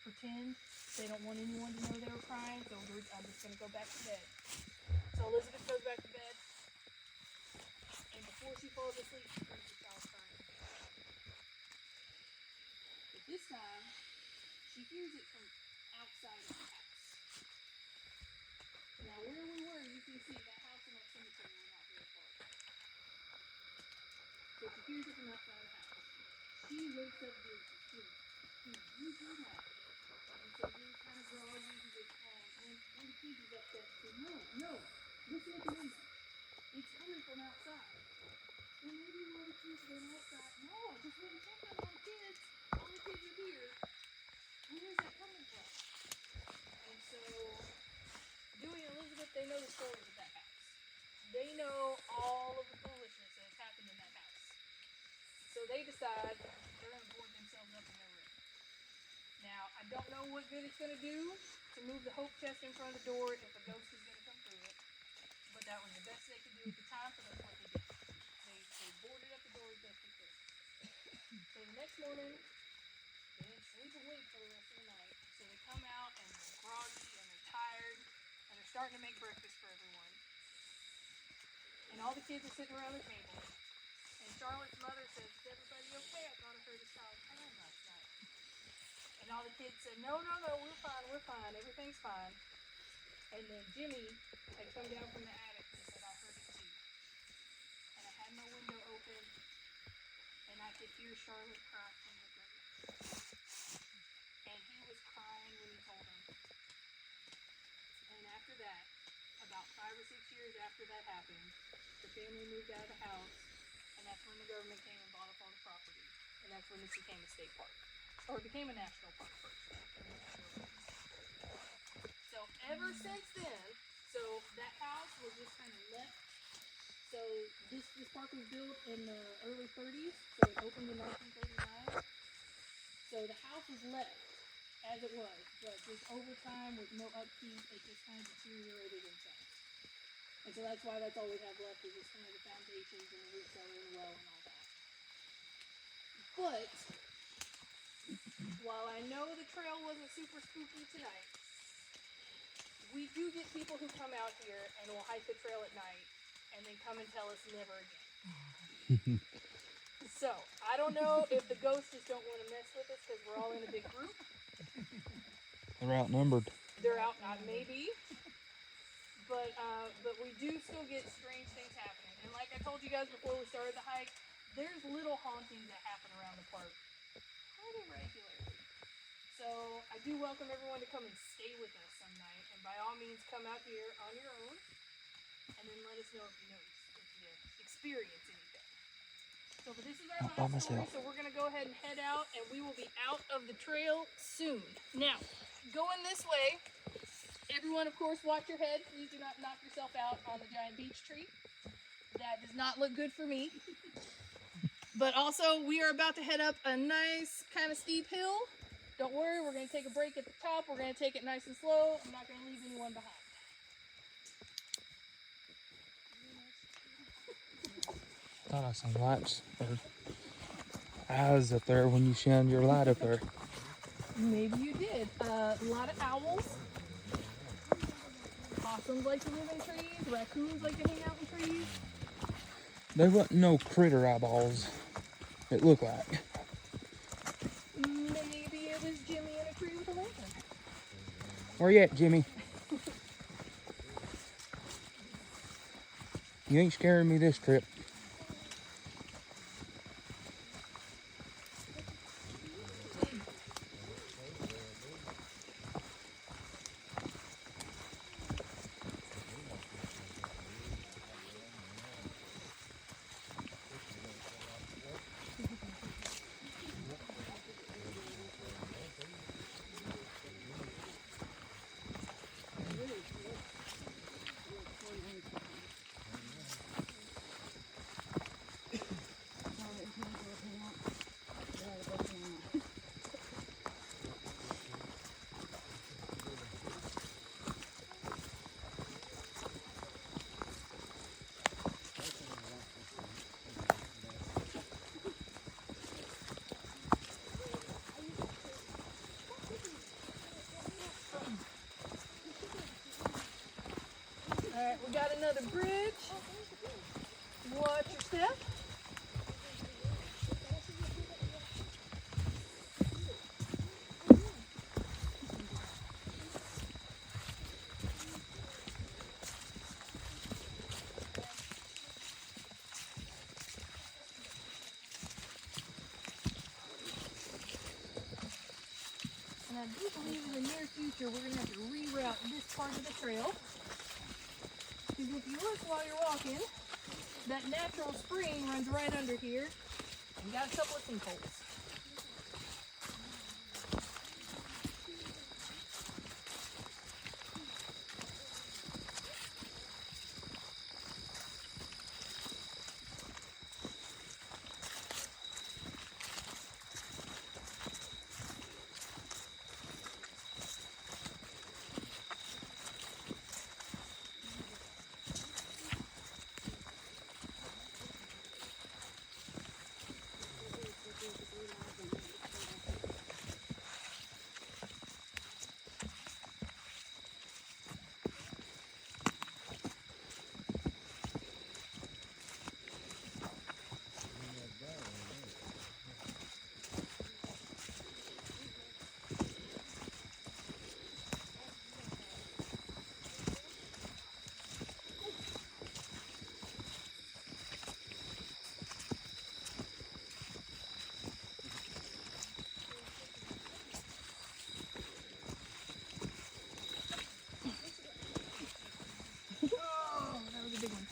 pretend. They don't want anyone to know they were crying, so I'm just going to go back to bed. So Elizabeth goes back to bed, and before she falls asleep, she hears the child crying. But this time, she hears it from outside of the house. Now, where we were, you can see that house and that cemetery were not very far. So she hears it from outside of the house. She wakes up Jimmy. You hear that? And so Jimmy's kind of groggy. He goes, when the kid is upset, she says, no, listen at the window. It's coming from outside. Well, maybe one of the kids went outside. No, I just went and checked on all the kids. All the kids are here. Where is that coming from? And so, Dewey and Elizabeth, they know the stories of that house. They know all of the foolishness that has happened in that house. So they decide they're going to board themselves up in their room. Now, I don't know what good it's going to do to move the hope chest in front of the door if a ghost is going to come through it. But that was the best they could do at the time, so that's what they did. They boarded up the door as best they could. So the next morning, they didn't sleep a wink for the rest of the night. So they come out and they're groggy and they're tired and they're starting to make breakfast for everyone. And all the kids are sitting around the table. And Charlotte's mother says, is everybody okay? I thought I heard a child crying last night. And all the kids said, no, we're fine, everything's fine. And then Jimmy had come down from the attic and said, I heard it too. And I had my window open, and I could hear Charlotte cry from the grave. And he was crying when he told him. And after that, about 5 or 6 years after that happened, the family moved out of the house, and that's when the government came and bought up all the property. And that's when this became a state park. Or it became a national park first. So ever since then, so that house was just kind of left. So this park was built in the early 30s, so it opened in 1939. So the house was left as it was, but just over time with no upkeep, it just kind of deteriorated inside. And so that's why that's all we have left is just kind of the foundations and the root cellar and the well and all that. But while I know the trail wasn't super spooky tonight, we do get people who come out here and will hike the trail at night and then come and tell us never again. So, I don't know if the ghosts just don't want to mess with us because we're all in a big group. They're outnumbered. They're out, maybe. But we do still get strange things happening. And like I told you guys before we started the hike, there's little hauntings that happen around the park pretty regularly. So I do welcome everyone to come and stay with us some night. And by all means, come out here on your own. And then let us know if you experience anything. So but this is our last story. So we're going to go ahead and head out. And we will be out of the trail soon. Now, going this way, everyone, of course, watch your head. Please do not knock yourself out on the giant beech tree. That does not look good for me. But also, we are about to head up a nice kind of steep hill. Don't worry, we're going to take a break at the top. We're going to take it nice and slow. I'm not going to leave anyone behind. I thought I seen lights or eyes up there when you shined your light up there. Maybe you did. A lot of owls. Possums like to live in trees. Raccoons like to hang out in trees. They wasn't no critter eyeballs, it looked like. Maybe it was Jimmy in a tree with a lantern. Where you at, Jimmy? You ain't scaring me this trip. Alright, we got another bridge. Watch your step. And I do believe in the near future we're going to have to reroute this part of the trail. Because if you look while you're walking, that natural spring runs right under here. And got a couple of sinkholes. Oh, that was a big one.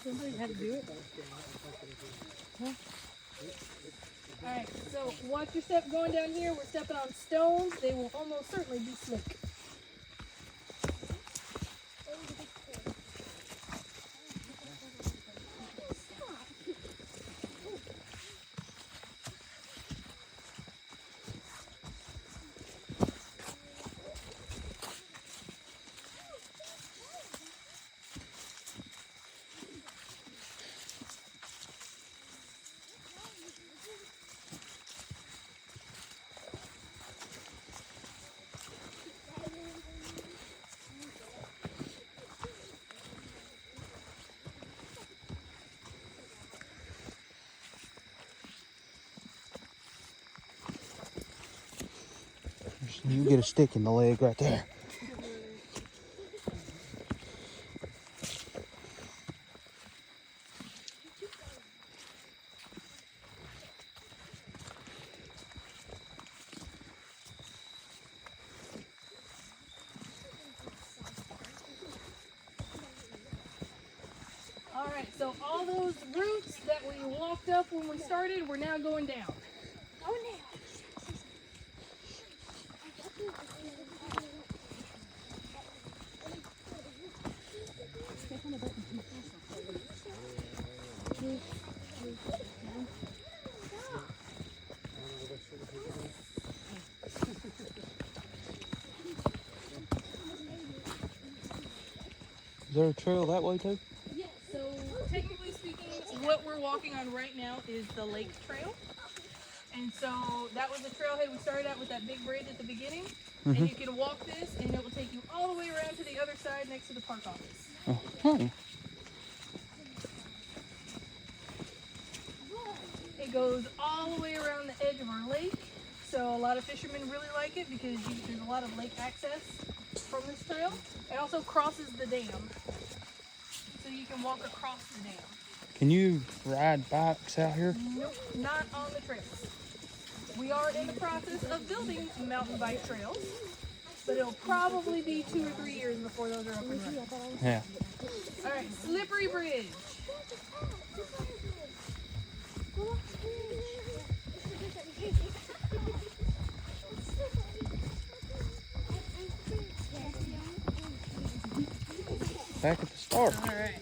Somebody had to do it. Alright, so watch your step going down here. We're stepping on stones. They will almost certainly be slick. You get a stick in the leg right there. Alright, so all those roots that we walked up when we started, we're now going down. Oh, no. Is there a trail that way too? Yes, so technically speaking, what we're walking on right now is the lake trail. And so that was the trailhead we started at with that big bridge at the beginning. And you can walk this and it will take you all the way around to the other side next to the park office. Oh. goes all the way around the edge of our lake. So a lot of fishermen really like it because there's a lot of lake access from this trail. It also crosses the dam. So you can walk across the dam. Can you ride bikes out here? Nope, not on the trails. We are in the process of building mountain bike trails, but it'll probably be 2 or 3 years before those are up and running. Yeah. All right, Slippery Bridge. Back at the start. All right.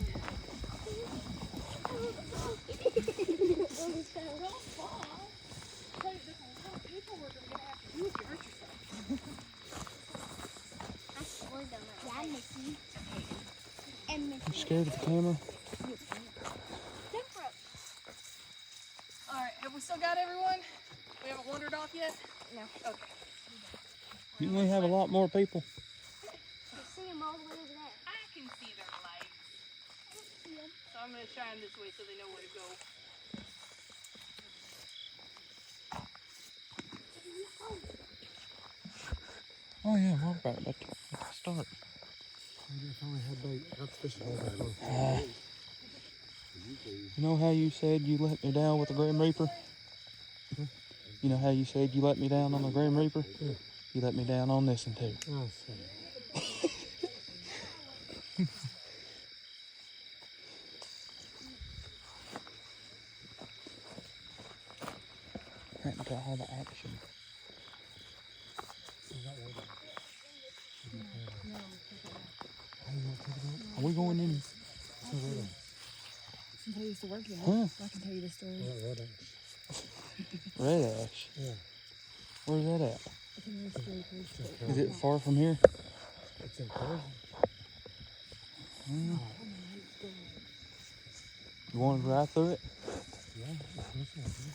You scared of the camera? All right, have we still got everyone? We haven't wandered off yet? No. Okay. Didn't we have a lot more people? See them all the way over there. I can see their lights. So I'm going to shine this way so they know where to go. Oh yeah, we're about at the start. You know how you said you let me down with the Grim Reaper? You know how you said you let me down on the Grim Reaper? You let me down on this one too. Right into all the action. Are we going in? Since I used to work there, Huh? I can tell you the story. Red Ash. Yeah. Where's that at? I can tell you the story. Is it far from here? It's in Persian. You want to ride through it? Yeah, it's missing.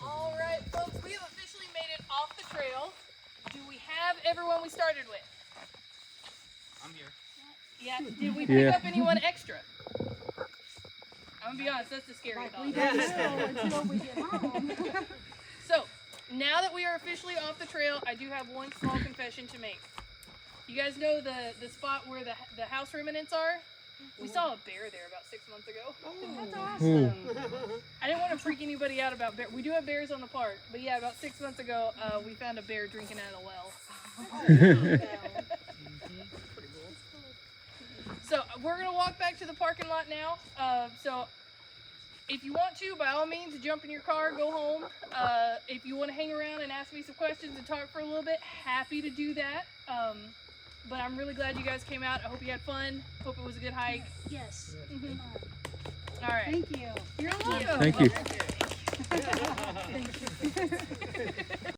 All right, folks, we have officially made it off the trail. Do we have everyone we started with? I'm here. Yeah. Did we pick Yeah. up anyone extra? I'm gonna be honest, that's the scary thought. We don't know until we get home. So, now that we are officially off the trail, I do have one small confession to make. You guys know the spot where the house ruminants are? We saw a bear there about 6 months ago. That's Ooh. awesome. I didn't want to freak anybody out about bear. We do have bears on the park, but yeah, about 6 months ago, we found a bear drinking out of a well. So we're gonna walk back to the parking lot now. So if you want to, by all means, jump in your car, go home. If you want to hang around and ask me some questions and talk for a little bit, happy to do that. But I'm really glad you guys came out. I hope you had fun. Hope it was a good hike. Yes. All right. Thank you. You're welcome. Thank you. Thank you.